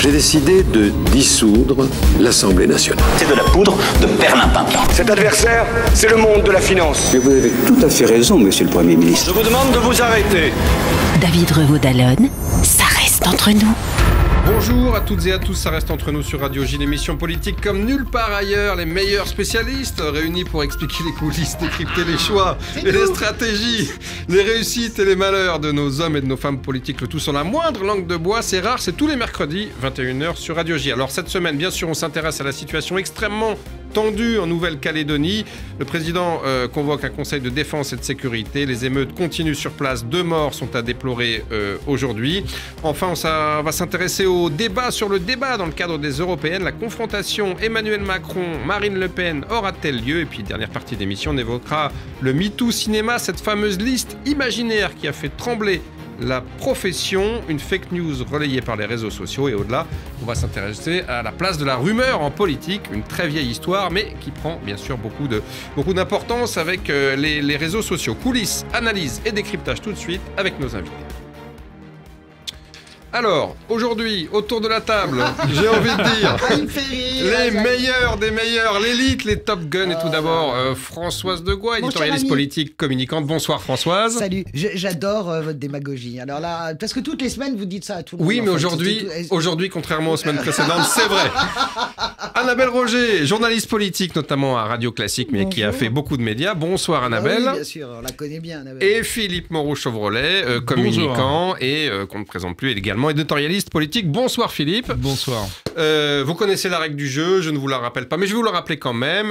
J'ai décidé de dissoudre l'Assemblée nationale. C'est de la poudre de perlimpinpin. Cet adversaire, c'est le monde de la finance. Mais vous avez tout à fait raison, monsieur le Premier ministre. Je vous demande de vous arrêter. David Revaud-Dallon, ça reste entre nous. Bonjour à toutes et à tous, ça reste entre nous sur Radio J, l'émission politique comme nulle part ailleurs, les meilleurs spécialistes réunis pour expliquer les coulisses, décrypter les choix et les stratégies, les réussites et les malheurs de nos hommes et de nos femmes politiques, le tout sans la moindre langue de bois, c'est rare, c'est tous les mercredis, 21h sur Radio J. Alors cette semaine, bien sûr, on s'intéresse à la situation extrêmement tendue en Nouvelle-Calédonie. Le président convoque un conseil de défense et de sécurité. Les émeutes continuent sur place. 2 morts sont à déplorer aujourd'hui. Enfin, on va s'intéresser au débat sur le débat dans le cadre des européennes. La confrontation Emmanuel Macron-Marine Le Pen aura-t-elle lieu? Et puis, dernière partie d'émission, on évoquera le MeToo Cinéma, cette fameuse liste imaginaire qui a fait trembler la profession, une fake news relayée par les réseaux sociaux. Et au-delà, on va s'intéresser à la place de la rumeur en politique, une très vieille histoire, mais qui prend bien sûr beaucoup d'importance avec les réseaux sociaux. Coulisses, analyse et décryptage tout de suite avec nos invités. Alors, aujourd'hui, autour de la table, j'ai envie de dire, les meilleurs des meilleurs, l'élite, les Top Gun. Et tout d'abord, Françoise Degois, éditorialiste politique, communicante. Bonsoir Françoise. Salut, j'adore votre démagogie. Alors là, parce que toutes les semaines, vous dites ça à tout le monde. Oui, mais aujourd'hui, contrairement aux semaines précédentes, c'est vrai. Annabelle Roger, journaliste politique, notamment à Radio Classique, mais qui a fait beaucoup de médias. Bonsoir Annabelle. Oui, bien sûr, on la connaît bien Annabelle. Et Philippe Moreau-Chevrolet, communicant et qu'on ne présente plus également, éditorialiste politique. Bonsoir Philippe. Bonsoir. Vous connaissez la règle du jeu, je ne vous la rappelle pas, mais je vais vous la rappeler quand même.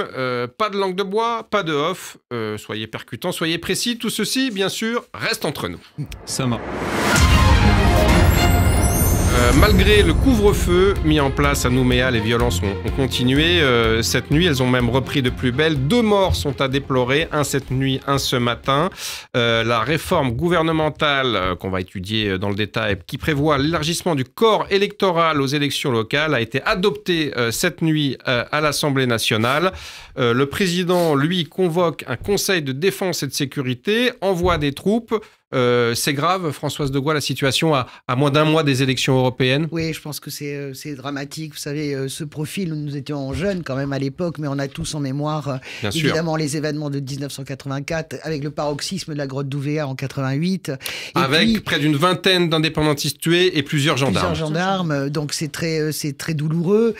Pas de langue de bois, pas de off. Soyez percutants, soyez précis. Tout ceci, bien sûr, reste entre nous. Ça marche. Malgré le couvre-feu mis en place à Nouméa, les violences ont continué. Cette nuit, elles ont même repris de plus belle. 2 morts sont à déplorer, un cette nuit, un ce matin. La réforme gouvernementale qu'on va étudier dans le détail, qui prévoit l'élargissement du corps électoral aux élections locales, a été adoptée cette nuit à l'Assemblée nationale. Le président, lui, convoque un conseil de défense et de sécurité, envoie des troupes. C'est grave, Françoise Degois, la situation à moins d'un mois des élections européennes? Oui, je pense que c'est dramatique. Vous savez, ce profil, nous étions jeunes quand même à l'époque, mais on a tous en mémoire, évidemment, les événements de 1984, avec le paroxysme de la grotte d'Ouvéa en 88. Avec près d'une vingtaine d'indépendantistes tués et plusieurs gendarmes. Donc c'est très douloureux,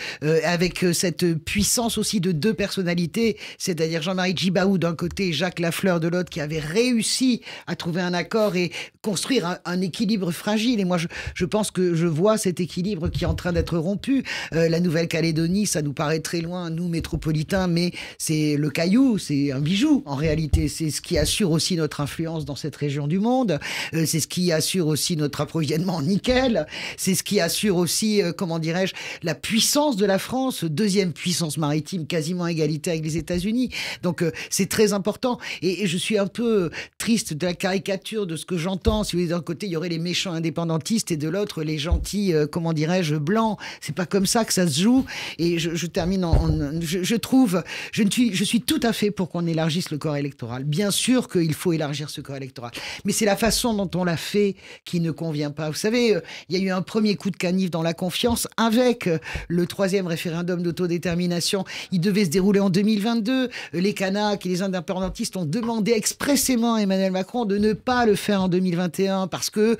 avec cette puissance aussi de 2 personnalités, c'est-à-dire Jean-Marie Djibaou d'un côté et Jacques Lafleur de l'autre, qui avait réussi à trouver un accord et construire un équilibre fragile. Et moi, je pense que je vois cet équilibre qui est en train d'être rompu. La Nouvelle-Calédonie, ça nous paraît très loin, nous, métropolitains, mais c'est le caillou, c'est un bijou, en réalité. C'est ce qui assure aussi notre influence dans cette région du monde. C'est ce qui assure aussi notre approvisionnement en nickel. C'est ce qui assure aussi, comment dirais-je, la puissance de la France, 2e puissance maritime, quasiment égalité avec les États-Unis. Donc, c'est très important. Et je suis un peu triste de la caricature de ce que j'entends. Si vous voulez, d'un côté, il y aurait les méchants indépendantistes et de l'autre, les gentils, comment dirais-je, blancs. C'est pas comme ça que ça se joue. Et je termine je suis tout à fait pour qu'on élargisse le corps électoral. Bien sûr qu'il faut élargir ce corps électoral. Mais c'est la façon dont on l'a fait qui ne convient pas. Vous savez, il y a eu un premier coup de canif dans la confiance avec le 3e référendum d'autodétermination. Il devait se dérouler en 2022. Les Kanaks et les indépendantistes ont demandé expressément à Emmanuel Macron de ne pas le faire en 2021 parce que,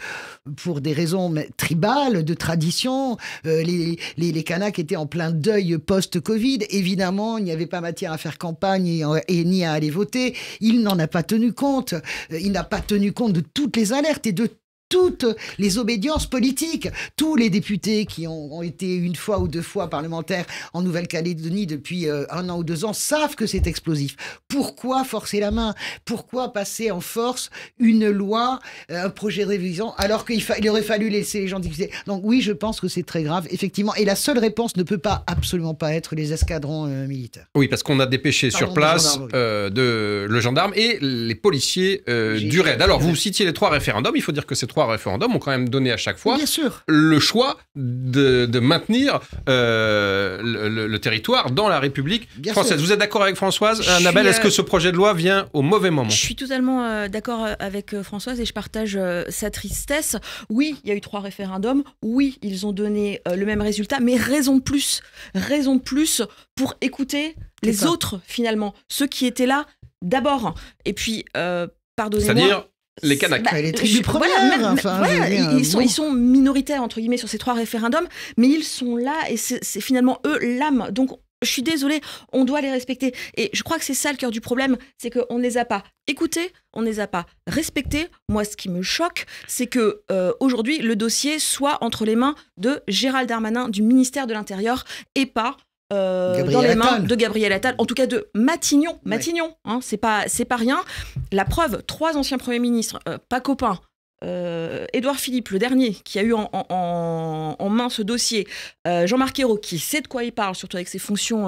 pour des raisons tribales, de tradition, les Kanaks étaient en plein deuil post-Covid. Évidemment, il n'y avait pas matière à faire campagne et ni à aller voter. Il n'en a pas tenu compte. Il n'a pas tenu compte de toutes les alertes et de toutes les obédiences politiques. Tous les députés qui ont été 1 fois ou 2 fois parlementaires en Nouvelle-Calédonie depuis 1 an ou 2 ans savent que c'est explosif. Pourquoi forcer la main? Pourquoi passer en force une loi, un projet de révision, alors qu'il aurait fallu laisser les gens discuter? Donc oui, je pense que c'est très grave, effectivement. Et la seule réponse ne peut absolument pas être les escadrons militaires. Oui, parce qu'on a dépêché sur place le gendarme et les policiers du RAID. Alors, vous citiez les 3 référendums. Il faut dire que ces 3 3 référendums ont quand même donné à chaque fois Bien sûr. le choix de maintenir le territoire dans la République française. Vous êtes d'accord avec Françoise ? Annabelle, est-ce que ce projet de loi vient au mauvais moment ? Je suis totalement d'accord avec Françoise et je partage sa tristesse. Oui, il y a eu 3 référendums. Oui, ils ont donné le même résultat, mais raison de plus pour écouter les autres, finalement, ceux qui étaient là d'abord. Et puis, pardonnez-moi... C'est-à-dire les Kanaks. Les tribus premières. Ils sont minoritaires, entre guillemets, sur ces 3 référendums, mais ils sont là et c'est finalement eux l'âme. Donc, je suis désolée, on doit les respecter. Et je crois que c'est ça le cœur du problème, c'est qu'on ne les a pas écoutés, on ne les a pas respectés. Moi, ce qui me choque, c'est que aujourd'hui, le dossier soit entre les mains de Gérald Darmanin, du ministère de l'Intérieur, et pas... dans les mains de Gabriel Attal, en tout cas de Matignon. Matignon, hein, c'est pas rien. La preuve, 3 anciens premiers ministres, pas copains, Édouard Philippe, le dernier, qui a eu en main ce dossier, Jean-Marc Ayrault, qui sait de quoi il parle, surtout avec ses fonctions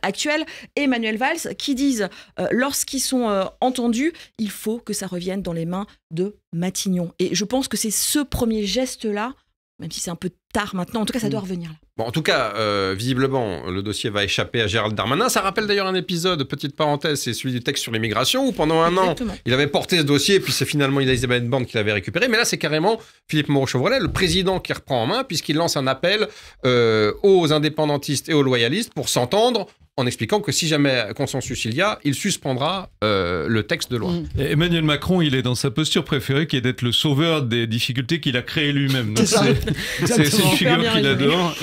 actuelles, et Manuel Valls, qui disent, lorsqu'ils sont entendus, il faut que ça revienne dans les mains de Matignon. Et je pense que c'est ce premier geste-là, même si c'est un peu tard maintenant, en tout cas ça doit revenir là. Bon, en tout cas, visiblement, le dossier va échapper à Gérald Darmanin. Ça rappelle d'ailleurs un épisode, petite parenthèse, c'est celui du texte sur l'immigration, où pendant un an, il avait porté ce dossier, et puis c'est finalement Elisabeth Borne qui l'avait récupéré. Mais là, c'est carrément Philippe Moreau-Chevrolet, le président, qui reprend en main, puisqu'il lance un appel aux indépendantistes et aux loyalistes pour s'entendre, en expliquant que si jamais consensus il y a, il suspendra le texte de loi. Emmanuel Macron, il est dans sa posture préférée, qui est d'être le sauveur des difficultés qu'il a créées lui-même. C'est une figure qu'il adore,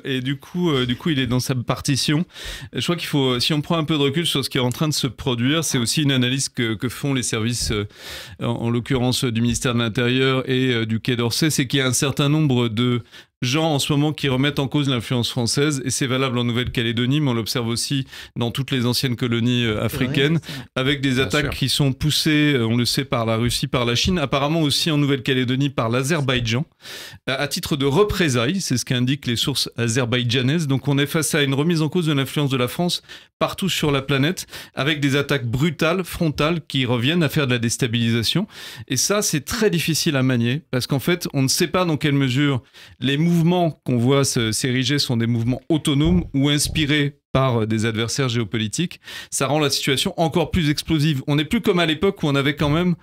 et du coup, il est dans sa partition. Je crois qu'il faut, si on prend un peu de recul sur ce qui est en train de se produire, c'est aussi une analyse que font les services, en l'occurrence du ministère de l'Intérieur et du Quai d'Orsay, c'est qu'il y a un certain nombre de gens en ce moment qui remettent en cause l'influence française, et c'est valable en Nouvelle-Calédonie, mais on l'observe aussi dans toutes les anciennes colonies africaines, avec des attaques qui sont poussées, on le sait, par la Russie, par la Chine, apparemment aussi en Nouvelle-Calédonie par l'Azerbaïdjan, à titre de représailles, c'est ce qu'indiquent les sources azerbaïdjanaises. Donc on est face à une remise en cause de l'influence de la France partout sur la planète, avec des attaques brutales, frontales, qui reviennent à faire de la déstabilisation. Et ça, c'est très difficile à manier, parce qu'en fait, on ne sait pas dans quelle mesure les mouvements qu'on voit s'ériger sont des mouvements autonomes ou inspirés par des adversaires géopolitiques. Ça rend la situation encore plus explosive. On n'est plus comme à l'époque où on avait quand même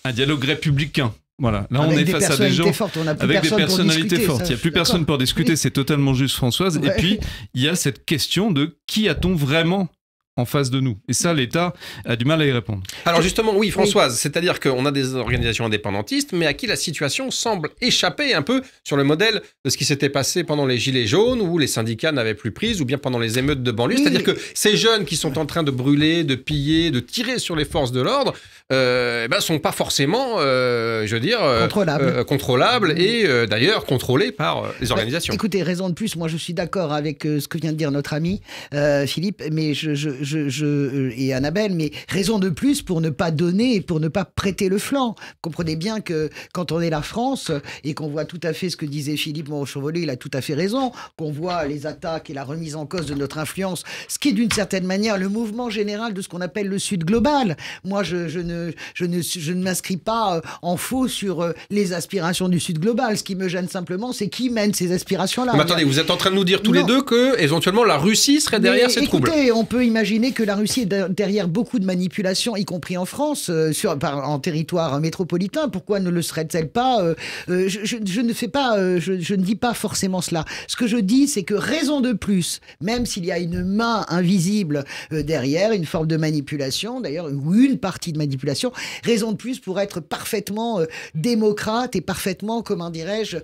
un dialogue républicain. Voilà, là on est face à des gens avec des personnalités fortes. Il n'y a plus personne pour discuter, c'est totalement juste, Françoise. Et puis, il y a cette question de qui a-t-on vraiment en face de nous. Et ça, l'État a du mal à y répondre. Alors justement, oui, Françoise, c'est-à-dire qu'on a des organisations indépendantistes, mais à qui la situation semble échapper un peu sur le modèle de ce qui s'était passé pendant les Gilets jaunes, où les syndicats n'avaient plus prise, ou bien pendant les émeutes de banlieue. C'est-à-dire que ces jeunes qui sont en train de brûler, de piller, de tirer sur les forces de l'ordre, sont pas forcément, contrôlables et d'ailleurs contrôlés par les organisations. Écoutez, raison de plus, moi je suis d'accord avec ce que vient de dire notre ami Philippe, mais et Annabelle, mais raison de plus pour ne pas donner et pour ne pas prêter le flanc. Comprenez bien que quand on est la France et qu'on voit tout à fait ce que disait Philippe Moreau-Chevrolet, il a tout à fait raison, qu'on voit les attaques et la remise en cause de notre influence, ce qui est d'une certaine manière le mouvement général de ce qu'on appelle le Sud global. Moi, je ne m'inscris pas en faux sur les aspirations du Sud global. Ce qui me gêne simplement, c'est qui mène ces aspirations-là. Mais attendez, vous êtes en train de nous dire tous les deux que, éventuellement, la Russie serait derrière ces troubles. Écoutez, on peut imaginer que la Russie est derrière beaucoup de manipulations, y compris en France, en territoire métropolitain. Pourquoi ne le serait-elle pas je ne dis pas forcément cela. Ce que je dis, c'est que raison de plus, même s'il y a une main invisible derrière, une forme de manipulation, d'ailleurs, ou une partie de manipulation, raison de plus pour être parfaitement démocrate et parfaitement, comment dirais-je,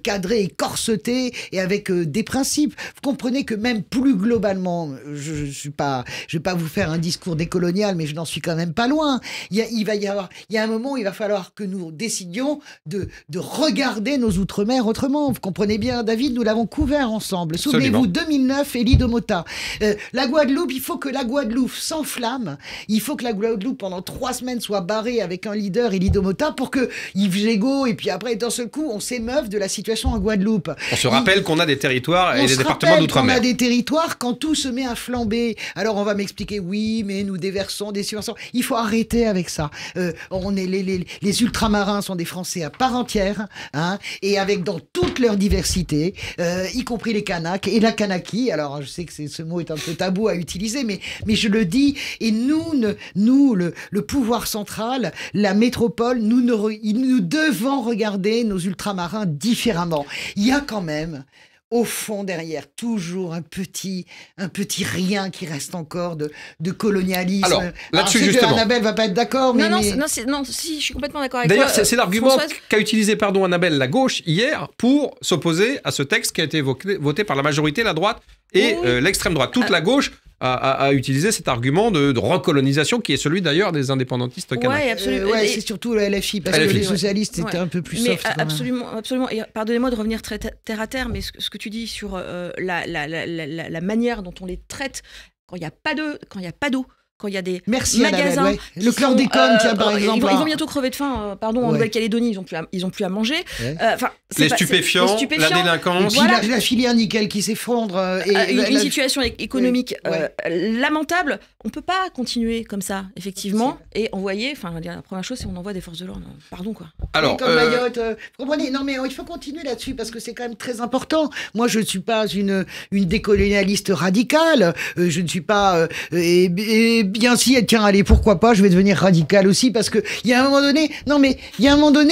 cadré et corseté et avec des principes. Vous comprenez que même plus globalement, je vais pas vous faire un discours décolonial, mais je n'en suis quand même pas loin. Il y a un moment où il va falloir que nous décidions de regarder nos outre-mer autrement. Vous comprenez bien, David, nous l'avons couvert ensemble. Souvenez-vous, 2009 et l'île Mota. La Guadeloupe, il faut que la Guadeloupe s'enflamme. Il faut que la Guadeloupe, pendant 3 semaines, soit barrée avec un leader et l'île Mota pour que Yves Gégaud, et puis après, d'un seul coup, on s'émeuve de la situation en Guadeloupe. On se rappelle qu'on a des territoires et des départements d'outre-mer. On a des territoires quand tout se met à flamber. Alors, va m'expliquer, oui, mais nous déversons des subventions. Il faut arrêter avec ça. Les ultramarins sont des Français à part entière, hein, et avec dans toute leur diversité, y compris les Kanaks et la Kanaki. Alors, je sais que ce mot est un peu tabou à utiliser, mais je le dis. Et nous, le pouvoir central, la métropole, nous devons regarder nos ultramarins différemment. Il y a quand même, au fond, derrière, toujours un petit rien qui reste encore de colonialisme. Alors, là-dessus, justement. Annabelle va pas être d'accord, mais... Non, si, je suis complètement d'accord avec toi. D'ailleurs, c'est l'argument Françoise... qu'a utilisé, Annabelle, la gauche, hier, pour s'opposer à ce texte qui a été voté par la majorité, la droite et l'extrême droite. Toute la gauche a utilisé cet argument de recolonisation qui est celui d'ailleurs des indépendantistes kanaks. Oui, absolument. C'est surtout le LFI, parce que les socialistes étaient un peu plus soft. Absolument. Et pardonnez-moi de revenir très terre à terre, mais ce que tu dis sur la manière dont on les traite quand il n'y a pas d'eau, quand il y a des magasins, Annabelle, le chlordécone, par exemple. Ils vont bientôt crever de faim. En Nouvelle-Calédonie, ils ont plus à manger. Les stupéfiants, la délinquance, et puis la filière nickel qui s'effondre. Une situation économique lamentable. On peut pas continuer comme ça, effectivement, et envoyer. La première chose, c'est on envoie des forces de l'ordre. Pardon, quoi. Alors, comme Mayotte, vous comprenez ? Non, mais il faut continuer là-dessus parce que c'est quand même très important. Moi, je ne suis pas une décolonialiste radicale. Je ne suis pas. Bien si, tiens, allez, pourquoi pas, je vais devenir radical aussi, parce que il y a un moment donné,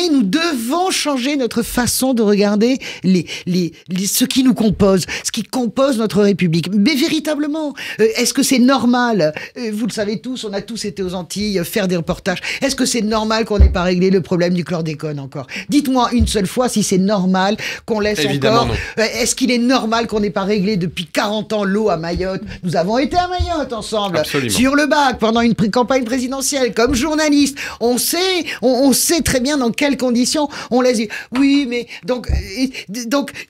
nous devons changer notre façon de regarder ce qui nous compose, ce qui compose notre République. Mais véritablement, est-ce que c'est normal ? Vous le savez tous, on a tous été aux Antilles faire des reportages. Est-ce que c'est normal qu'on n'ait pas réglé le problème du chlordécone encore ? Dites-moi une seule fois si c'est normal qu'on laisse Évidemment encore... Est-ce qu'il est normal qu'on n'ait pas réglé depuis 40 ans l'eau à Mayotte ? Nous avons été à Mayotte ensemble. Absolument. Sur le bac, pendant une campagne présidentielle, comme journaliste. On sait très bien dans quelles conditions on laisse. Oui, mais donc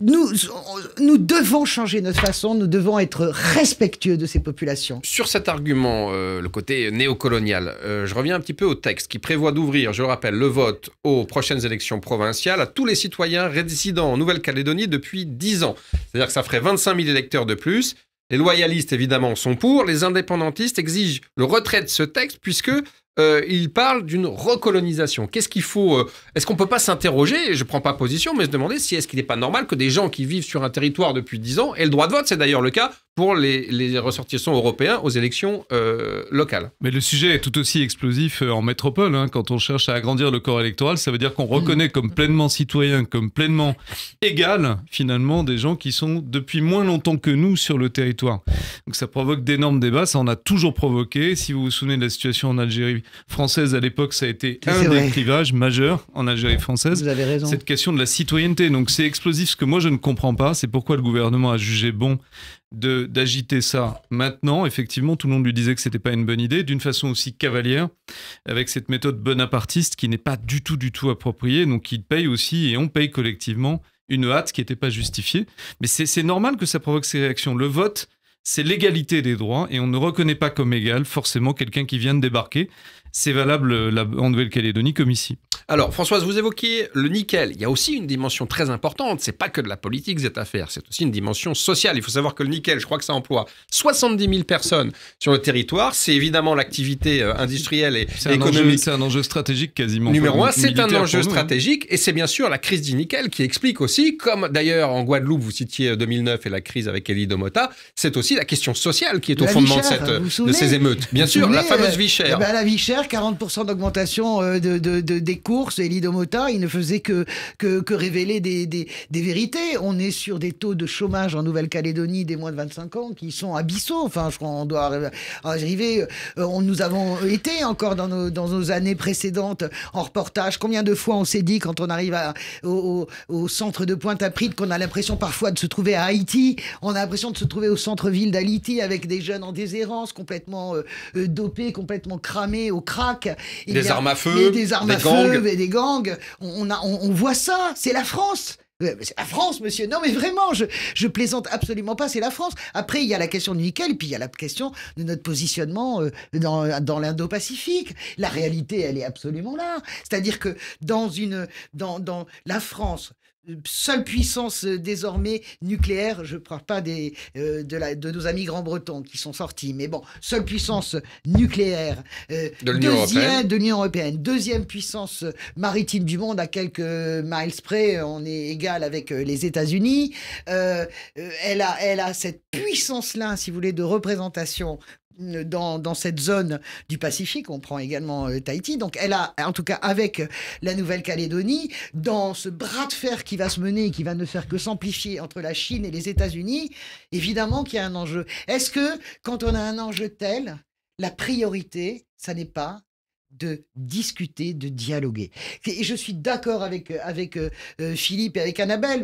nous devons changer notre façon, nous devons être respectueux de ces populations. Sur cet argument, le côté néocolonial, je reviens un petit peu au texte qui prévoit d'ouvrir, je rappelle, le vote aux prochaines élections provinciales à tous les citoyens résidant en Nouvelle-Calédonie depuis 10 ans. C'est-à-dire que ça ferait 25 000 électeurs de plus. Les loyalistes, évidemment, sont pour. Les indépendantistes exigent le retrait de ce texte puisque il parle d'une recolonisation. Qu'est-ce qu'il faut Est-ce qu'on ne peut pas s'interroger, je ne prends pas position, mais se demander si est-ce qu'il n'est pas normal que des gens qui vivent sur un territoire depuis 10 ans aient le droit de vote. C'est d'ailleurs le cas pour les ressortissants européens aux élections locales. Mais le sujet est tout aussi explosif en métropole. Quand on cherche à agrandir le corps électoral, ça veut dire qu'on reconnaît comme pleinement citoyen, comme pleinement égal, finalement, des gens qui sont depuis moins longtemps que nous sur le territoire. Donc ça provoque d'énormes débats, ça en a toujours provoqué. Si vous vous souvenez de la situation en Algérie française à l'époque, ça a été des clivages majeurs en Algérie française. Vous avez raison. Cette question de la citoyenneté. Donc c'est explosif, ce que moi je ne comprends pas. C'est pourquoi le gouvernement a jugé bon d'agiter ça maintenant. Effectivement, tout le monde lui disait que c'était pas une bonne idée, d'une façon aussi cavalière, avec cette méthode bonapartiste qui n'est pas du tout appropriée. Donc il paye aussi, et on paye collectivement, une hâte qui n'était pas justifiée. Mais c'est normal que ça provoque ces réactions. Le vote, c'est l'égalité des droits et on ne reconnaît pas comme égal forcément quelqu'un qui vient de débarquer. C'est valable en Nouvelle-Calédonie comme ici. Alors, Françoise, vous évoquiez le nickel. Il y a aussi une dimension très importante. C'est pas que de la politique, cette affaire. C'est aussi une dimension sociale. Il faut savoir que le nickel, je crois que ça emploie 70 000 personnes sur le territoire. C'est évidemment l'activité industrielle et économique. C'est un enjeu stratégique quasiment. Numéro 1, c'est un enjeu stratégique. Et c'est bien sûr la crise du nickel qui explique aussi, comme d'ailleurs en Guadeloupe, vous citiez 2009 et la crise avec Elie Domota, c'est aussi la question sociale qui est au fondement de ces émeutes. Bien sûr, la fameuse vie chère. La vie chère, 40% d'augmentation des courses. Elie Domota, il ne faisait que révéler des vérités. On est sur des taux de chômage en Nouvelle-Calédonie des moins de 25 ans qui sont abyssaux. Enfin, je crois qu'on doit arriver. Nous avons été encore dans nos années précédentes en reportage. Combien de fois on s'est dit quand on arrive au centre de Pointe-à-Pitre qu'on a l'impression parfois de se trouver à Haïti. On a l'impression de se trouver au centre-ville d'Haïti avec des jeunes en déshérence, complètement dopés, complètement cramés au crack. Des armes à feu, des gangs. On voit ça. C'est la France. C'est la France, monsieur. Non, mais vraiment, je plaisante absolument pas. C'est la France. Après, il y a la question du nickel, et puis il y a la question de notre positionnement dans l'Indo-Pacifique. La réalité, elle est absolument là. C'est-à-dire que dans la France, seule puissance désormais nucléaire, je ne parle pas de nos amis grands-bretons qui sont sortis, mais bon, seule puissance nucléaire de l'Union européenne. Deuxième puissance maritime du monde, à quelques miles près, on est égal avec les États-Unis. Elle a cette puissance-là, si vous voulez, de représentation dans cette zone du Pacifique. On prend également Tahiti. Donc elle a, en tout cas avec la Nouvelle-Calédonie, dans ce bras de fer qui va se mener, qui va ne faire que s'amplifier entre la Chine et les États-Unis, évidemment qu'il y a un enjeu. Est-ce que quand on a un enjeu tel, la priorité, ça n'est pas de discuter, de dialoguer. Et je suis d'accord avec Philippe et avec Annabelle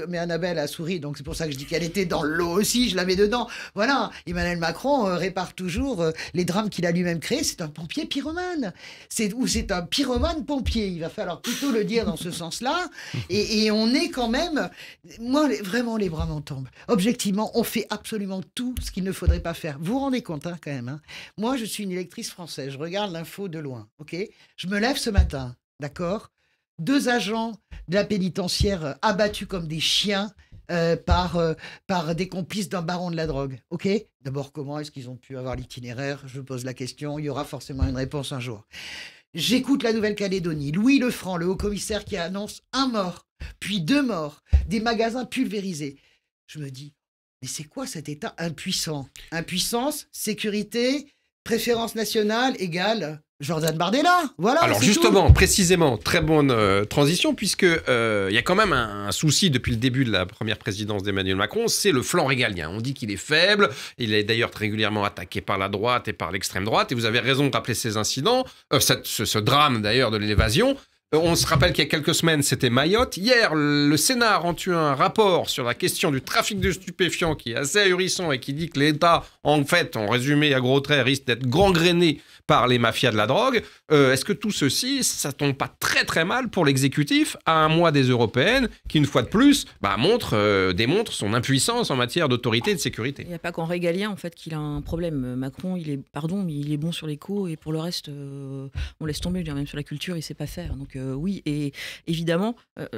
mais Annabelle a souri, donc c'est pour ça que je dis qu'elle était dans l'eau aussi, je la mets dedans. Voilà, Emmanuel Macron répare toujours les drames qu'il a lui-même créés. C'est un pompier pyromane. C'est un pyromane pompier. Il va falloir plutôt le dire dans ce sens-là. Et on est quand même... Moi, vraiment, les bras m'en tombent. Objectivement, on fait absolument tout ce qu'il ne faudrait pas faire. Vous vous rendez compte, quand même. Moi, je suis une électrice française. Je regarde l'info de loin, ok ? Je me lève ce matin, d'accord ? 2 agents de la pénitentiaire abattus comme des chiens par des complices d'un baron de la drogue, ok ? D'abord, comment est-ce qu'ils ont pu avoir l'itinéraire ? Je pose la question, il y aura forcément une réponse un jour. J'écoute la Nouvelle-Calédonie, Louis Lefranc, le haut-commissaire qui annonce 1 mort, puis 2 morts, des magasins pulvérisés. Je me dis, mais c'est quoi cet État impuissant ? Impuissance, sécurité... Préférence nationale égale Jordan Bardella. Voilà. Alors justement, tout. Précisément, très bonne transition, puisque y a quand même un souci depuis le début de la première présidence d'Emmanuel Macron, c'est le flanc régalien. On dit qu'il est faible, il est d'ailleurs régulièrement attaqué par la droite et par l'extrême droite, et vous avez raison de rappeler ces incidents, ce drame d'ailleurs de l'évasion. On se rappelle qu'il y a quelques semaines, c'était Mayotte. Hier, le Sénat a rendu un rapport sur la question du trafic de stupéfiants qui est assez ahurissant et qui dit que l'État, en fait, en résumé à gros traits, risque d'être gangréné par les mafias de la drogue. Est-ce que tout ceci, ça tombe pas très très mal pour l'exécutif à un mois des européennes qui, une fois de plus, démontre son impuissance en matière d'autorité et de sécurité? Il n'y a pas qu'en régalien, en fait, qu'il a un problème. Macron, il est bon sur l'éco et pour le reste, on laisse tomber. Je veux dire, même sur la culture, il ne sait pas faire. Donc oui, et évidemment,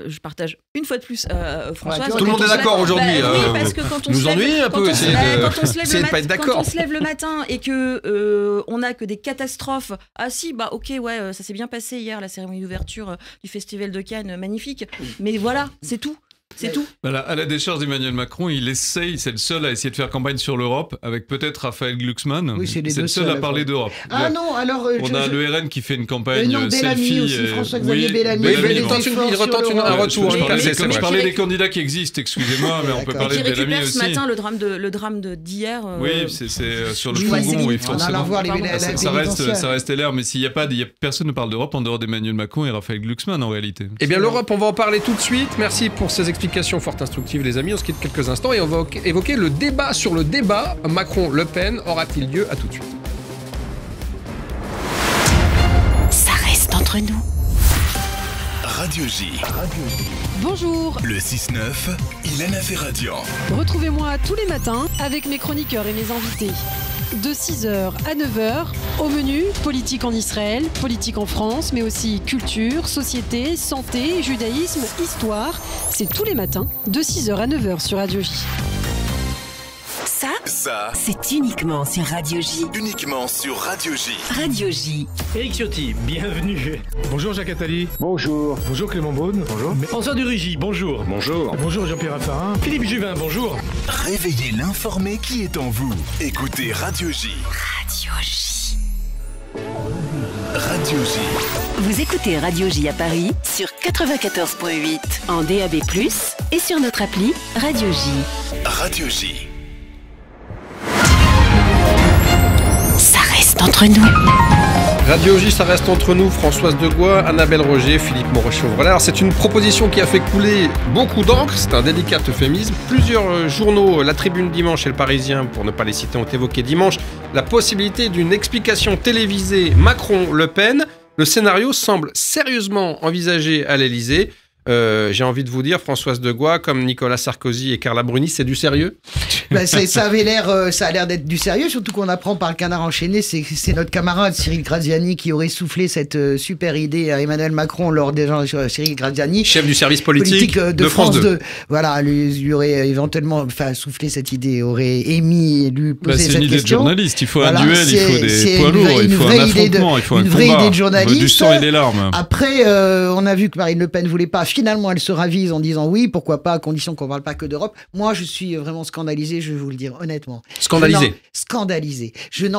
je partage une fois de plus François. Tout le monde est d'accord aujourd'hui. Oui, parce que quand on nous ennuie un peu. Quand on se lève le matin et que on n'a que des catastrophes. Ah si, bah ok, ouais, ça s'est bien passé hier, la cérémonie d'ouverture du Festival de Cannes, magnifique. Mais voilà, c'est tout. C'est tout. Voilà, à la décharge d'Emmanuel Macron, c'est le seul à essayer de faire campagne sur l'Europe, avec peut-être Raphaël Glucksmann. Oui, c'est le seul à parler d'Europe. Ah non, alors... on a le RN qui fait une campagne Bellamy selfie. Aussi, François-Xavier Bellamy. Il retente un retour. Je parlais des candidats qui existent, excusez-moi, mais on peut parler de Bellamy aussi. Ce matin, le drame d'hier. Oui, c'est sur le fourgon, oui, forcément. Ça reste LR, mais personne ne parle d'Europe en dehors d'Emmanuel Macron et Raphaël Glucksmann, en réalité. Eh bien, l'Europe, on va en parler tout de suite. Merci pour ces explications fort instructives, les amis. On se quitte quelques instants et on va évoquer le débat sur le débat. Macron-Le Pen aura-t-il lieu? À tout de suite. Ça reste entre nous. Radio J. Bonjour. Le 6-9, Ilana Ferradian. Retrouvez-moi tous les matins avec mes chroniqueurs et mes invités. De 6h à 9h, au menu, politique en Israël, politique en France, mais aussi culture, société, santé, judaïsme, histoire. C'est tous les matins, de 6h à 9h sur Radio J. Ça, c'est uniquement sur Radio J. Uniquement sur Radio J. Radio J. Éric Ciotti, bienvenue. Bonjour Jacques Attali. Bonjour. Bonjour Clément Beaune. Bonjour. François Durugy, bonjour. Bonjour. Bonjour Jean-Pierre Raffarin. Philippe Juvin, bonjour. Réveillez l'informé qui est en vous. Écoutez Radio J. Radio J. Radio J. Vous écoutez Radio J à Paris sur 94.8 en DAB+, et sur notre appli Radio J. Radio J. Ça reste entre nous. Radio J, ça reste entre nous. Françoise Degois, Annabelle Roger, Philippe Moreau-Chevrolet. Alors, c'est une proposition qui a fait couler beaucoup d'encre. C'est un délicat euphémisme. Plusieurs journaux, La Tribune dimanche et Le Parisien, pour ne pas les citer, ont évoqué dimanche la possibilité d'une explication télévisée Macron-Le Pen. Le scénario semble sérieusement envisagé à l'Élysée. j'ai envie de vous dire, Françoise Degois, comme Nicolas Sarkozy et Carla Bruni, c'est du sérieux? Ça a l'air d'être du sérieux, surtout qu'on apprend par le canard enchaîné, c'est notre camarade Cyril Graziani qui aurait soufflé cette super idée à Emmanuel Macron lors des gens Cyril Graziani, chef du service politique de France 2. Voilà, lui aurait éventuellement soufflé cette idée, aurait émis, lui poser cette question. C'est une idée de journaliste, il faut un duel, il faut des poids lourds, il faut un affrontement, il faut un combat, vraie idée de journaliste. Du sang et des larmes. Après, on a vu que Marine Le Pen voulait pas. Finalement, elle se ravise en disant oui, pourquoi pas, à condition qu'on parle pas que d'Europe. Moi, je suis vraiment scandalisé, je vais vous le dire honnêtement. Scandalisé.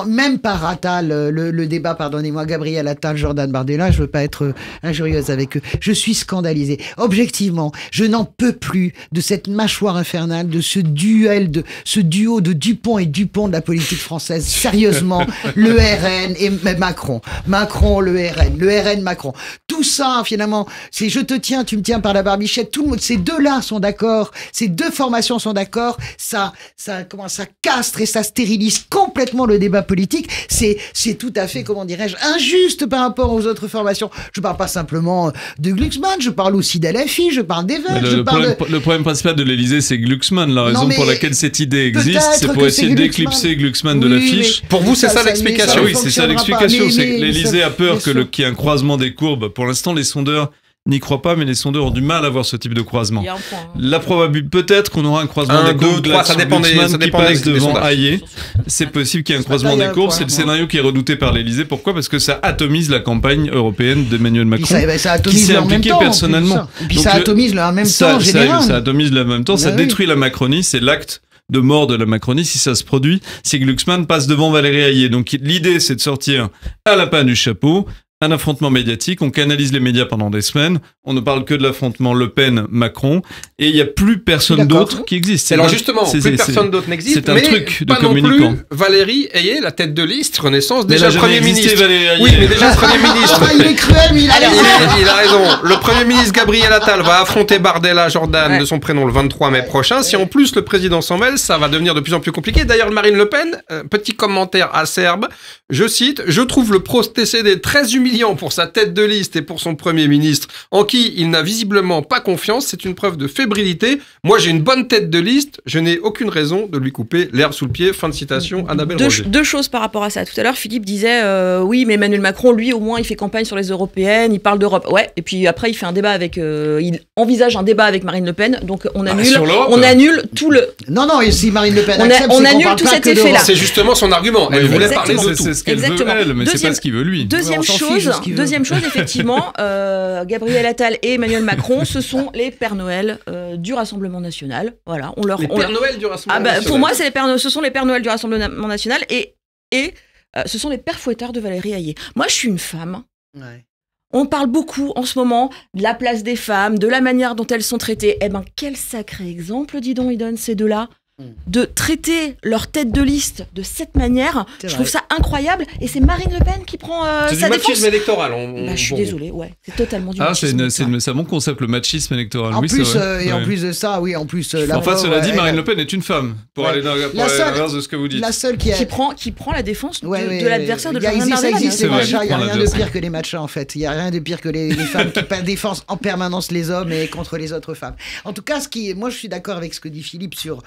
Même par Attal, le débat, pardonnez-moi, Gabriel Attal, Jordan Bardella, je veux pas être injurieuse avec eux. Je suis scandalisé. Objectivement, je n'en peux plus de cette mâchoire infernale, de ce duo de Dupont et Dupont de la politique française. Sérieusement, le RN et Macron, le RN, Macron. Tout ça, finalement, c'est je te tiens, tu me tiens par la barbichette. Tout le monde, ces deux-là sont d'accord, ces deux formations sont d'accord. Ça castre et ça stérilise complètement le débat politique. C'est tout à fait, comment dirais-je, injuste par rapport aux autres formations. Je parle pas simplement de Glucksmann, je parle aussi d'LFI, je parle d'Evel. Le problème principal de l'Élysée, c'est Glucksmann. La raison pour laquelle cette idée existe, c'est pour essayer d'éclipser Glucksmann de l'affiche. Pour vous, c'est ça l'explication? Oui, c'est ça l'explication. C'est que l'Élysée a peur qu'il y ait un croisement des courbes. Pour l'instant, les sondeurs n'y croient pas, mais les sondeurs ont du mal à voir ce type de croisement. La probabilité, peut-être qu'on aura un croisement des courbes. Ça dépend qui passe devant Hayé. C'est possible qu'il y ait un croisement des courbes. C'est le scénario qui est redouté par l'Élysée. Pourquoi? Parce que ça atomise la campagne européenne d'Emmanuel Macron, qui s'est impliqué personnellement. Et puis ça atomise en même temps, général. Ça atomise en même temps, ça détruit la Macronie. C'est l'acte de mort de la Macronie, si ça se produit, c'est que Glucksmann passe devant Valérie Hayé. Donc l'idée, c'est de sortir un lapin du chapeau, un affrontement médiatique, on canalise les médias pendant des semaines, on ne parle que de l'affrontement Le Pen-Macron, et il n'y a plus personne d'autre qui existe. Alors justement, plus personne d'autre n'existe, c'est un truc de pas communicant. Non plus Valérie Hayé, la tête de liste, Renaissance, déjà Premier ministre. Valérie oui, mais déjà Premier ministre. Il est cruel, mais il a raison. Le Premier ministre Gabriel Attal va affronter Bardella Jordan de son prénom le 23 mai prochain. Si en plus le président s'en mêle, ça va devenir de plus en plus compliqué. D'ailleurs, Marine Le Pen, petit commentaire acerbe, je cite, je trouve le procédé très humiliant pour sa tête de liste et pour son Premier ministre, en qui il n'a visiblement pas confiance. C'est une preuve de fébrilité. Moi, j'ai une bonne tête de liste. Je n'ai aucune raison de lui couper l'herbe sous le pied. Fin de citation, Annabelle Roger. Deux choses par rapport à ça. Tout à l'heure, Philippe disait oui, mais Emmanuel Macron, lui, au moins, il fait campagne sur les européennes, il parle d'Europe. Ouais, et puis après, il fait un débat avec... il envisage un débat avec Marine Le Pen, donc on annule tout le... Non, et si Marine Le Pen accepte, on annule tout cet effet-là. C'est justement son argument. Elle voulait parler de tout. C'est ce qu'elle veut, elle, mais c'est pas ce qu'il veut, lui. Deuxième chose, effectivement, Gabriel Attal et Emmanuel Macron, ce sont les Pères Noël du Rassemblement National. Voilà, les Pères Noël du Rassemblement National. Pour moi, ce sont les Pères Noël du Rassemblement National et ce sont les pères fouettards de Valérie Hayé. Moi, je suis une femme. Ouais. On parle beaucoup en ce moment de la place des femmes, de la manière dont elles sont traitées. Eh ben, quel sacré exemple, dis donc, ils donnent ces deux-là. De traiter leur tête de liste de cette manière, je trouve ça incroyable. Et c'est Marine Le Pen qui prend sa défense. C'est du machisme électoral. Je suis désolée, c'est totalement du machisme. C'est un bon concept, le machisme électoral. En plus, en plus de ça, cela dit, Marine Le Pen est une femme, pour aller dans l'inverse de ce que vous dites. La seule qui prend la défense de l'adversaire de Jordan Bardella. Ça existe, les machins, il n'y a rien de pire que les machins, en fait. Il n'y a rien de pire que les femmes qui défendent en permanence les hommes et contre les autres femmes. En tout cas, moi, je suis d'accord avec ce que dit Philippe sur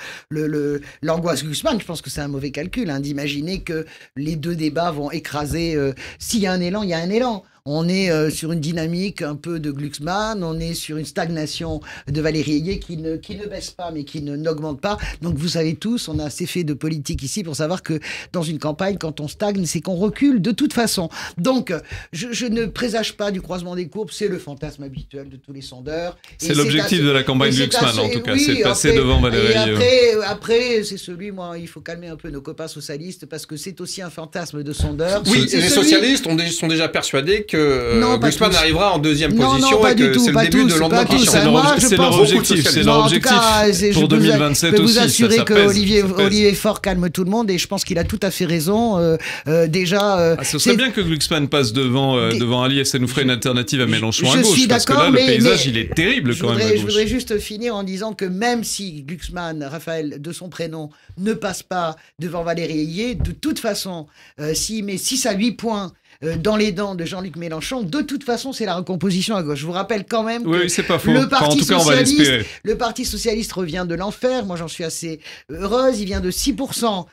l'angoisse Glucksmann. Je pense que c'est un mauvais calcul d'imaginer que les deux débats vont écraser. S'il y a un élan, il y a un élan. On est sur une dynamique un peu de Glucksmann, on est sur une stagnation de Valérie Hayé qui ne baisse pas, mais qui n'augmente pas. Donc vous savez tous, on a assez fait de politique ici pour savoir que dans une campagne, quand on stagne, c'est qu'on recule de toute façon. Donc je ne présage pas du croisement des courbes, c'est le fantasme habituel de tous les sondeurs. C'est l'objectif de la campagne Glucksmann, en tout cas, c'est de passer devant Valérie Hayé. Après, c'est il faut calmer un peu nos copains socialistes, parce que c'est aussi un fantasme de sondeurs. Oui, les socialistes sont déjà persuadés que Glucksmann arrivera en deuxième position et que c'est le début de l'endroit. C'est leur objectif, pour 2027 aussi. Je peux vous assurer que Olivier Faure calme tout le monde et je pense qu'il a tout à fait raison. Déjà, ce serait bien que Glucksmann passe devant Ali et ça nous ferait une alternative à Mélenchon à gauche, parce que là, le paysage, il est terrible quand même à gauche. Je voudrais juste finir en disant que même si Glucksmann, Raphaël, de son prénom, ne passe pas devant Valérie Hayé, de toute façon, s'il met 6 à 8 points dans les dents de Jean-Luc Mélenchon, de toute façon, c'est la recomposition à gauche. Je vous rappelle quand même que oui, c'est pas faux. le Parti en tout cas, on va l'espérer. Le Parti socialiste revient de l'enfer. Moi, j'en suis assez heureuse. Il vient de 6%.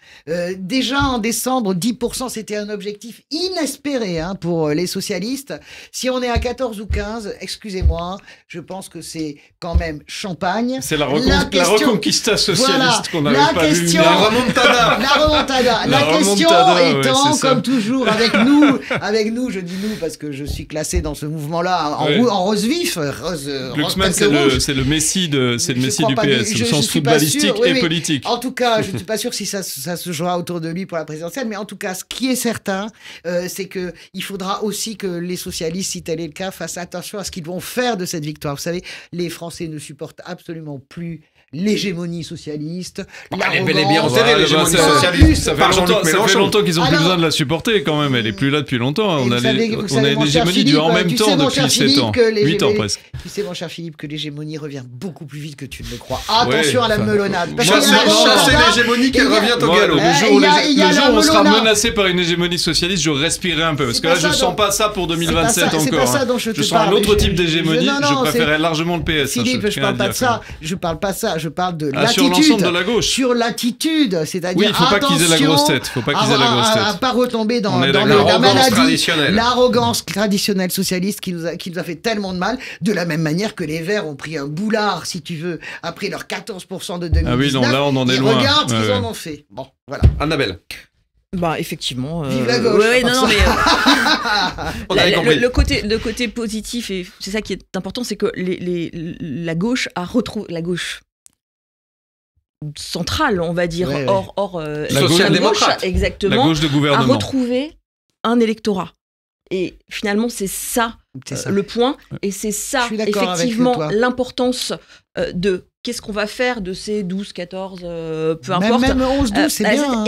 Déjà en décembre, 10%, c'était un objectif inespéré pour les socialistes. Si on est à 14 ou 15, excusez-moi, je pense que c'est quand même champagne. C'est la reconquista socialiste qu'on n'avait pas vue. La remontada. La question étant, comme toujours, avec nous, je dis nous parce que je suis classé dans ce mouvement-là en rose vif. Glucksmann, c'est le Messi du PS, au sens footballistique et politique. En tout cas, je ne suis pas sûr si ça se jouera autour de lui pour la présidentielle, mais en tout cas, ce qui est certain, c'est qu'il faudra aussi que les socialistes, si tel est le cas, fassent attention à ce qu'ils vont faire de cette victoire. Vous savez, les Français ne supportent absolument plus l'hégémonie socialiste. Elle est bien enterrée, l'hégémonie socialiste. Ça fait longtemps qu'ils n'ont plus besoin de la supporter quand même. Elle est plus là depuis longtemps. On a une hégémonie du en même temps depuis 7 ans. 8 ans presque. Tu sais, mon cher Philippe, que l'hégémonie revient beaucoup plus vite que tu ne le crois. Attention à la melonnade. Chasser l'hégémonie qu'elle revient au galop. Le jour où on sera menacé par une hégémonie socialiste, je respirerai un peu. Parce que là, je ne sens pas ça pour 2027 encore. Je sens un autre type d'hégémonie. Je préférerais largement le PS. Philippe, je ne parle pas de ça. Je parle pas de ça. Je parle de l'attitude. Sur l'ensemble de la gauche. Sur l'attitude, c'est-à-dire oui, il ne faut pas qu'ils aient la grosse tête. Faut pas qu'ils aient la grosse tête. À pas retomber dans la maladie, l'arrogance traditionnelle socialiste qui nous a fait tellement de mal, de la même manière que les Verts ont pris un boulard, si tu veux, après leurs 14% de 2019. Ah oui, non, là on en est loin. Regarde ce qu'ils en ont fait. Bon, voilà. Annabelle. Bah effectivement. Vive la gauche. Non, mais on avait compris. Le côté positif, et c'est ça qui est important, c'est que la gauche a retrouvé la gauche centrale, on va dire, hors la social-démocrate, exactement, la gauche de gouvernement, a retrouvé un électorat. Et finalement, c'est ça, le point, et c'est ça effectivement l'importance de qu'est-ce qu'on va faire de ces 12, 14, peu importe. Même 11, 12, c'est bien.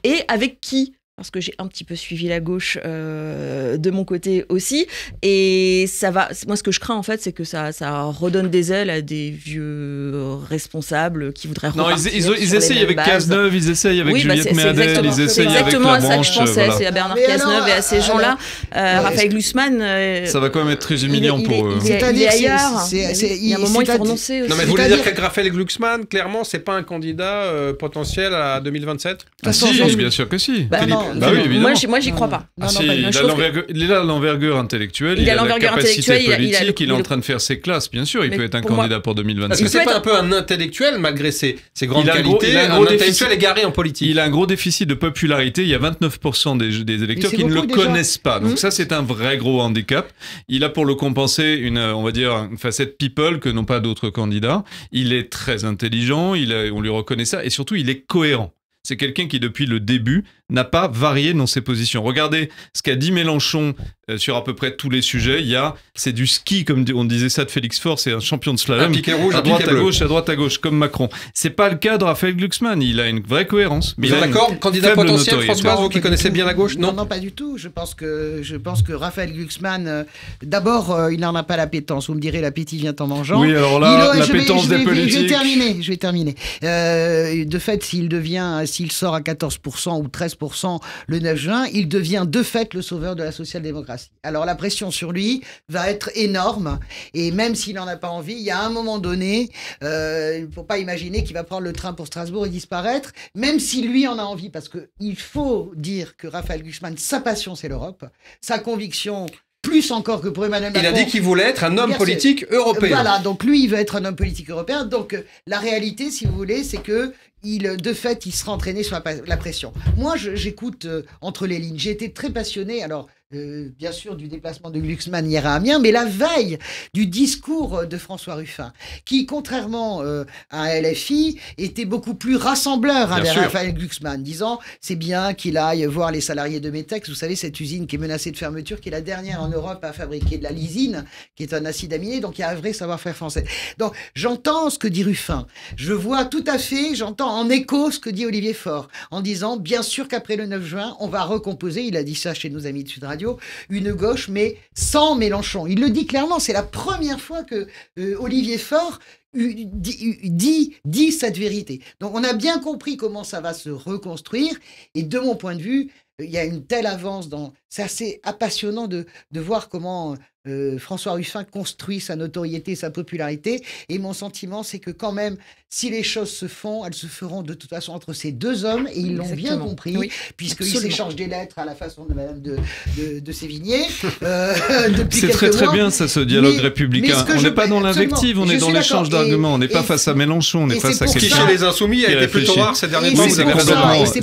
Et avec qui ? Parce que j'ai un petit peu suivi la gauche de mon côté aussi. Et ça va. Moi, ce que je crains, en fait, c'est que ça redonne des ailes à des vieux responsables qui voudraient repartir. Non, ils essayent avec Cazeneuve, ils essayent avec Juliette Méadel, ils essayent avec la branche. C'est exactement à ça que je pensais. C'est à Bernard Cazeneuve et à ces gens-là. Raphaël Glucksmann. Ça va quand même être très humiliant pour eux. Il est ailleurs. Il y a un moment, il faut renoncer aussi. Non, mais vous voulez dire que Raphaël Glucksmann, clairement, c'est pas un candidat potentiel à 2027 ? Si, bien sûr que si. Bah oui, évidemment. Moi, j'y crois pas. Il a l'envergure intellectuelle, il a la capacité politique, il est en train de faire ses classes, bien sûr, il peut être un candidat pour 2027. Est-ce que c'est pas un peu un intellectuel, malgré ses grandes qualités, un intellectuel égaré en politique? Il a un gros déficit de popularité, il y a 29% des électeurs qui ne le connaissent pas, donc ça c'est un vrai gros handicap. Il a pour le compenser on va dire, une facette people que n'ont pas d'autres candidats. Il est très intelligent, on lui reconnaît ça, et surtout il est cohérent. C'est quelqu'un qui, depuis le début, n'a pas varié dans ses positions. Regardez ce qu'a dit Mélenchon sur à peu près tous les sujets. C'est du ski, comme on disait ça de Félix Faure, c'est un champion de slalom. Un piquet rouge, à droite à gauche, comme Macron. C'est pas le cas de Raphaël Glucksmann. Il a une vraie cohérence. Mais d'accord, candidat potentiel, François, vous qui connaissez bien la gauche, non? Non, pas du tout. Je pense que Raphaël Glucksmann, d'abord, il n'en a pas l'appétence. Vous me direz, l'appétit vient en mangeant. Oui, alors là, l'appétence des politiques. Je vais terminer. De fait, s'il sort à 14% ou 13% le 9 juin, il devient de fait le sauveur de la social-démocratie. Alors la pression sur lui va être énorme, et même s'il n'en a pas envie, il y a un moment donné, il ne faut pas imaginer qu'il va prendre le train pour Strasbourg et disparaître, même si lui en a envie, parce qu'il faut dire que Raphaël Glucksmann, sa passion c'est l'Europe, sa conviction... plus encore que pour Emmanuel Macron. Il a dit qu'il voulait être un homme politique européen. Voilà, donc lui, il veut être un homme politique européen. Donc la réalité, si vous voulez, c'est que de fait, il sera entraîné sur la pression. Moi, j'écoute entre les lignes. J'ai été très passionné, alors bien sûr, du déplacement de Glucksmann hier à Amiens, mais la veille du discours de François Ruffin, qui, contrairement à LFI, était beaucoup plus rassembleur avec Raphaël Glucksmann, disant c'est bien qu'il aille voir les salariés de Metex, vous savez, cette usine qui est menacée de fermeture, qui est la dernière en Europe à fabriquer de la lysine, qui est un acide aminé, donc il y a un vrai savoir-faire français. Donc j'entends ce que dit Ruffin, je vois tout à fait, j'entends en écho ce que dit Olivier Faure, en disant bien sûr qu'après le 9 juin, on va recomposer, il a dit ça chez nos amis de Sud Radio, une gauche, mais sans Mélenchon. Il le dit clairement, c'est la première fois que Olivier Faure dit cette vérité. Donc on a bien compris comment ça va se reconstruire, et de mon point de vue, il y a une telle avance c'est assez passionnant de voir comment François Ruffin construit sa notoriété, sa popularité. Et mon sentiment, c'est que quand même, si les choses se font, elles se feront de toute façon entre ces deux hommes, et ils l'ont bien compris, puisqu'ils s'échangent des lettres à la façon de Madame de Sévigné. C'est très bien ça, ce dialogue républicain. On n'est pas dans l'invective, on est dans l'échange d'arguments. On n'est pas face à Mélenchon, on est face à quelqu'un qui, chez les Insoumis, a été plutôt rare ces derniers temps. C'est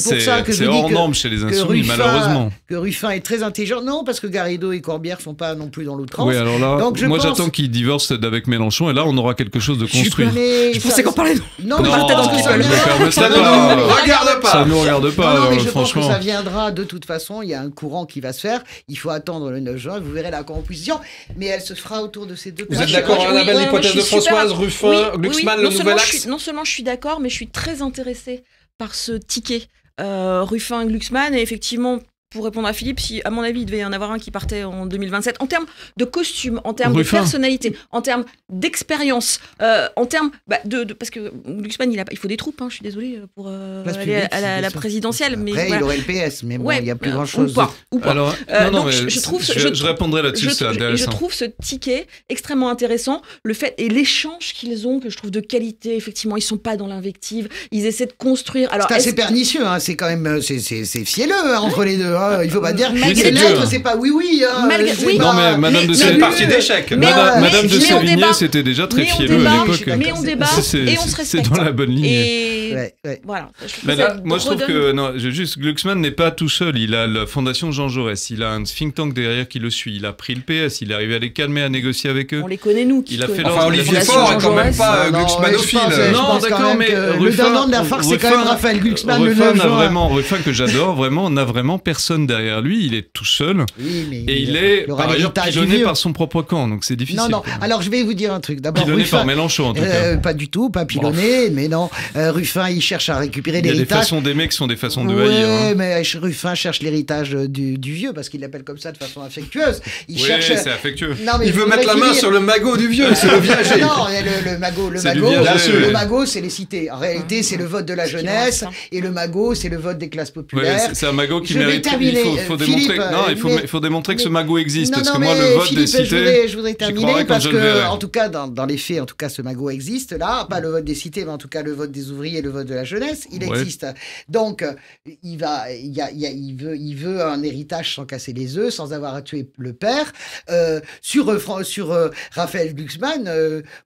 pour ça que je dis hors norme chez les Insoumis, malheureusement. Que Ruffin est très intelligent. Non, parce que Garrido et Corbière sont pas non plus dans l'outrance. Oui, alors là, moi j'attends qu'il divorce avec Mélenchon, et là on aura quelque chose de construit. Je pensais qu'on parlait. Non, regarde pas. Ça ne nous regarde pas. Non, mais je pense franchement. que ça viendra de toute façon. Il y a un courant qui va se faire. Il faut attendre le 9 juin. Vous verrez la composition. Mais elle se fera autour de ces deux personnes. Vous êtes d'accord, Annabelle, l'hypothèse de Françoise, Ruffin, Glucksmann, le nouvel axe? Non seulement je suis d'accord, mais je suis très intéressée par ce ticket Ruffin, Glucksmann. Et effectivement, pour répondre à Philippe, si à mon avis il devait y en avoir un qui partait en 2027, en termes de costume, en termes de personnalité, en termes d'expérience, en termes parce que Glucksmann il faut des troupes, je suis désolée pour aller à la présidentielle. Après, mais il voilà. aurait le PS, mais bon, il n'y a plus grand chose. Ou pas. Alors, donc je répondrai là-dessus, c'est intéressant. Je trouve ce ticket extrêmement intéressant, le fait et l'échange qu'ils ont que je trouve de qualité. Effectivement, ils sont pas dans l'invective, ils essaient de construire. Alors c'est assez pernicieux, c'est quand même c'est fielleux entre les deux. Il faut pas dire les lettres, c'est pas oui. Non, mais Madame de Sévigné, partie d'échec. Madame de Sévigné, c'était déjà très fielleux à l'époque. Mais on débat et on se respecte. C'est dans la bonne ligne. Et voilà. Moi, je trouve que Glucksmann n'est pas tout seul. Il a la Fondation Jean Jaurès. Il a un think tank derrière qui le suit. Il a pris le PS. Il est arrivé à les calmer, à négocier avec eux. On les connaît, nous. Il a fait Olivier Faure est quand même pas Glucksmannophile. Non, d'accord, mais le dindon de la farce, c'est quand même Raphaël Glucksmann. Ruffin, que j'adore, vraiment, n'a vraiment personne derrière lui. Il est tout seul. Et il est par ailleurs pilonné par son propre camp. Donc c'est difficile. Non. Alors je vais vous dire un truc. D'abord, pilonné par Mélenchon, en tout cas. Pas du tout, pas pilonné, mais non. Ruffin, il cherche à récupérer l'héritage. Il y a des façons d'aimer qui sont des façons de haïr. Oui, mais Ruffin cherche l'héritage du vieux, parce qu'il l'appelle comme ça de façon affectueuse. C'est affectueux. Il veut mettre la main sur le magot du vieux, c'est le viager. Non, le magot, c'est les cités. En réalité, c'est le vote de la jeunesse, et le magot, c'est le vote des classes populaires. C'est un magot qui mérite. Il faut démontrer que ce magot existe. Parce que moi, le vote des cités. Je voudrais terminer parce que, en tout cas, dans les faits, en tout cas, ce magot existe là. Pas le vote des cités, mais en tout cas, le vote des ouvriers, le vote de la jeunesse, il existe. Donc, il veut un héritage sans casser les œufs, sans avoir à tuer le père. Sur Raphaël Glucksmann,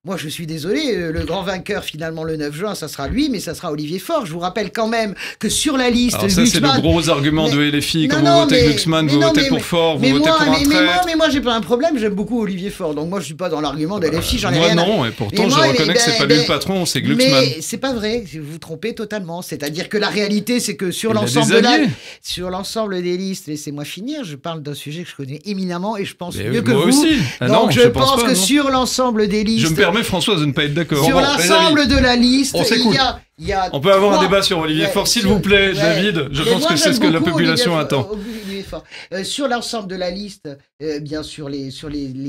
moi, je suis désolé, le grand vainqueur, finalement, le 9 juin, ça sera lui, mais ça sera Olivier Faure. Je vous rappelle quand même que sur la liste. Alors ça, c'est le gros argument de LFI. Quand vous votez Glucksmann, vous votez pour Faure, vous votez pour un traître. Mais moi, j'ai pas un problème, j'aime beaucoup Olivier Faure. Donc moi, je suis pas dans l'argument de LFI, j'en ai rien. Moi, non, et pourtant, je reconnais que c'est pas lui le patron, c'est Glucksmann. Mais c'est pas vrai, vous vous trompez totalement. C'est-à-dire que la réalité, c'est que sur l'ensemble des listes, laissez-moi finir, je parle d'un sujet que je connais éminemment et je pense mieux que vous. Aussi. Donc je pense que sur l'ensemble des listes. Je me permets, Françoise, de ne pas être d'accord. Sur l'ensemble de la liste, on peut avoir un débat sur Olivier Faure, s'il vous plaît, David. Je pense que c'est ce que la population attend. Sur l'ensemble de la liste, bien sur les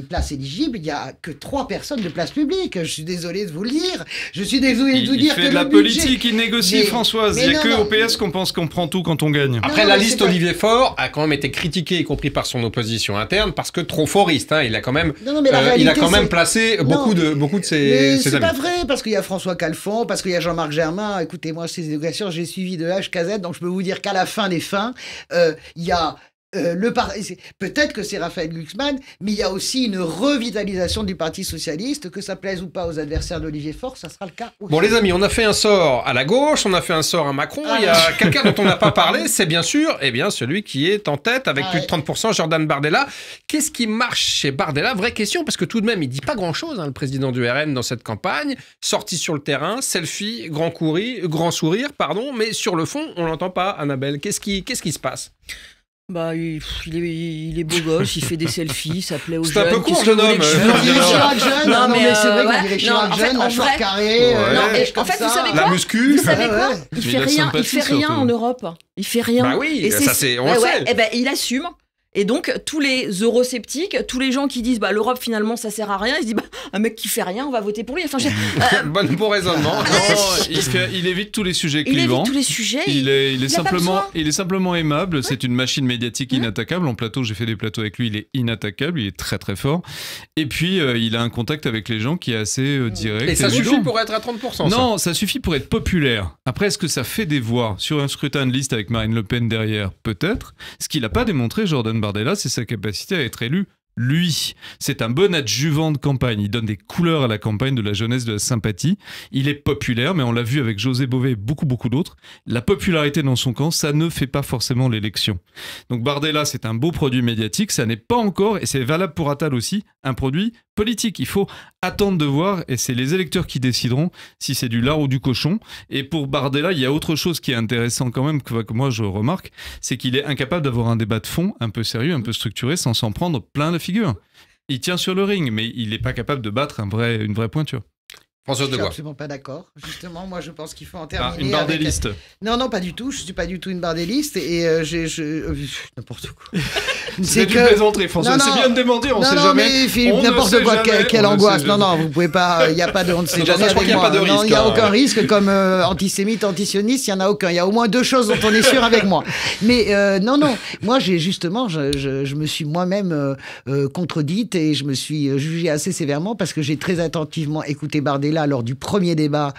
places éligibles, il n'y a que 3 personnes de place publique. Je suis désolé de vous le dire. Je suis désolé de vous dire que il fait de la politique, il négocie, Françoise. Il n'y a que au PS qu'on pense qu'on prend tout quand on gagne. Après, la liste Olivier Faure a quand même été critiquée, y compris par son opposition interne, parce que trop foriste. Il a quand même, placé beaucoup de ses amis. C'est pas vrai, parce qu'il y a François Calfon, parce qu'il y a Jean-Marc Germain. Écoutez, moi, ces éducations, j'ai suivi de H à Z, donc je peux vous dire qu'à la fin des fins, il y a peut-être que c'est Raphaël Glucksmann, mais il y a aussi une revitalisation du Parti Socialiste, que ça plaise ou pas aux adversaires d'Olivier Faure, ça sera le cas aussi. Bon les amis, on a fait un sort à la gauche, on a fait un sort à Macron, il y a quelqu'un dont on n'a pas parlé, c'est bien sûr celui qui est en tête avec plus de 30%, Jordan Bardella. Qu'est-ce qui marche chez Bardella? Vraie question, parce que tout de même, il dit pas grand-chose, le président du RN dans cette campagne, sorti sur le terrain, selfie, grand sourire, mais sur le fond, on l'entend pas, Annabelle. Qu'est-ce qui se passe? Il est beau gosse, il fait des selfies, ça plaît aux jeunes. C'est un peu court, jeune homme. Non, mais c'est vrai qu'on dirait Chirac jeune, mâchoire carrée. En fait, vous savez quoi? La muscu. Vous savez quoi? Il fait rien en Europe. Il fait rien. Bah oui, ça c'est, on le sait. Il assume. Et donc, tous les eurosceptiques, tous les gens qui disent l'Europe finalement ça sert à rien, ils se disent un mec qui fait rien, on va voter pour lui. Enfin, bon raisonnement. Il évite tous les sujets clivants. Il est simplement aimable. Ouais. C'est une machine médiatique inattaquable. En plateau, j'ai fait des plateaux avec lui. Il est inattaquable. Il est très très fort. Et puis, il a un contact avec les gens qui est assez direct. Et ça suffit pour être à 30%. Non, ça suffit pour être populaire. Après, est-ce que ça fait des voix sur un scrutin de liste avec Marine Le Pen derrière? Peut-être. Ce qu'il n'a pas démontré, Jordan Bardella, c'est sa capacité à être élu. Lui, c'est un bon adjuvant de campagne. Il donne des couleurs à la campagne, de la jeunesse, de la sympathie. Il est populaire, mais on l'a vu avec José Bové et beaucoup d'autres. La popularité dans son camp, ça ne fait pas forcément l'élection. Donc Bardella, c'est un beau produit médiatique. Ça n'est pas encore, et c'est valable pour Attal aussi, un produit politique. Il faut attendre de voir, et c'est les électeurs qui décideront si c'est du lard ou du cochon. Et pour Bardella, il y a autre chose qui est intéressant quand même, que moi je remarque, c'est qu'il est incapable d'avoir un débat de fond un peu sérieux, un peu structuré, sans s'en prendre plein la figure. Il tient sur le ring, mais il n'est pas capable de battre une vraie pointure. François Degois. Je suis absolument pas d'accord. Justement, moi, je pense qu'il faut en terminer. Une bardelliste. Non, pas du tout. Je suis pas du tout une bardelliste et n'importe quoi. C'est une plaisanterie, François. C'est bien de demander. On sait jamais. N'importe quoi. Quelle angoisse. Non, vous pouvez pas. Il y a pas de. On ne sait jamais avec moi. Non, il y a aucun risque. Comme antisémite, antisioniste, il y en a aucun. Il y a au moins deux choses dont on est sûr avec moi. Mais non. Moi, je me suis moi-même contredite et je me suis jugée assez sévèrement parce que j'ai très attentivement écouté Bardella lors du premier débat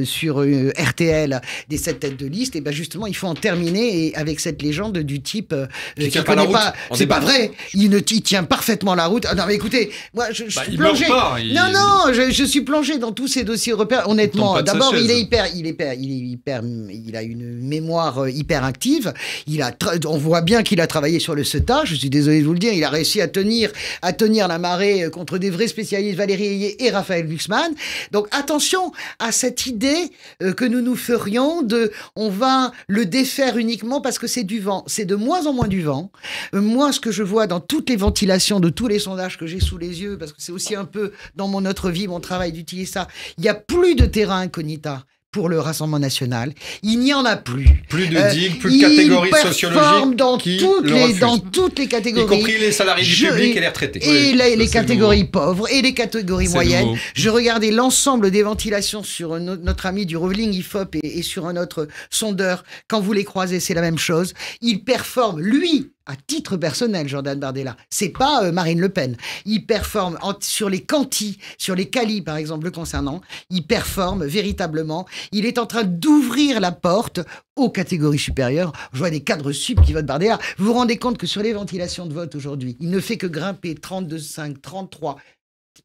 sur RTL des 7 têtes de liste. Et ben justement, il faut en terminer avec cette légende du type qui connaît pas. C'est pas vrai. Il tient parfaitement la route. Ah non, mais écoutez, moi, je suis plongé. Non, je suis plongé dans tous ces dossiers européens. Honnêtement, d'abord, il a une mémoire hyper active. On voit bien qu'il a travaillé sur le CETA. Je suis désolé de vous le dire. Il a réussi à tenir la marée contre des vrais spécialistes, Valérie Ayé et Raphaël Glucksmann. Donc attention à cette idée que nous ferions on va le défaire uniquement parce que c'est du vent. C'est de moins en moins du vent. Moi, ce que je vois dans toutes les ventilations de tous les sondages que j'ai sous les yeux, parce que c'est aussi un peu dans mon autre vie, mon travail d'utiliser ça, il n'y a plus de terrain incognita pour le Rassemblement national. Il n'y en a plus. Plus de digues, plus de catégories sociologiques dans toutes les catégories. Y compris les salariés du public et les retraités. Et les catégories pauvres et les catégories moyennes. Je regardais l'ensemble des ventilations sur notre ami du Rolling IFOP et sur un autre sondeur. Quand vous les croisez, c'est la même chose. Il performe, lui, à titre personnel, Jordan Bardella. C'est pas Marine Le Pen. Il performe sur les quantis, sur les qualis, par exemple, le concernant. Il performe véritablement. Il est en train d'ouvrir la porte aux catégories supérieures. Je vois des cadres sup qui votent Bardella. Vous vous rendez compte que sur les ventilations de vote aujourd'hui, il ne fait que grimper 32,5, 33.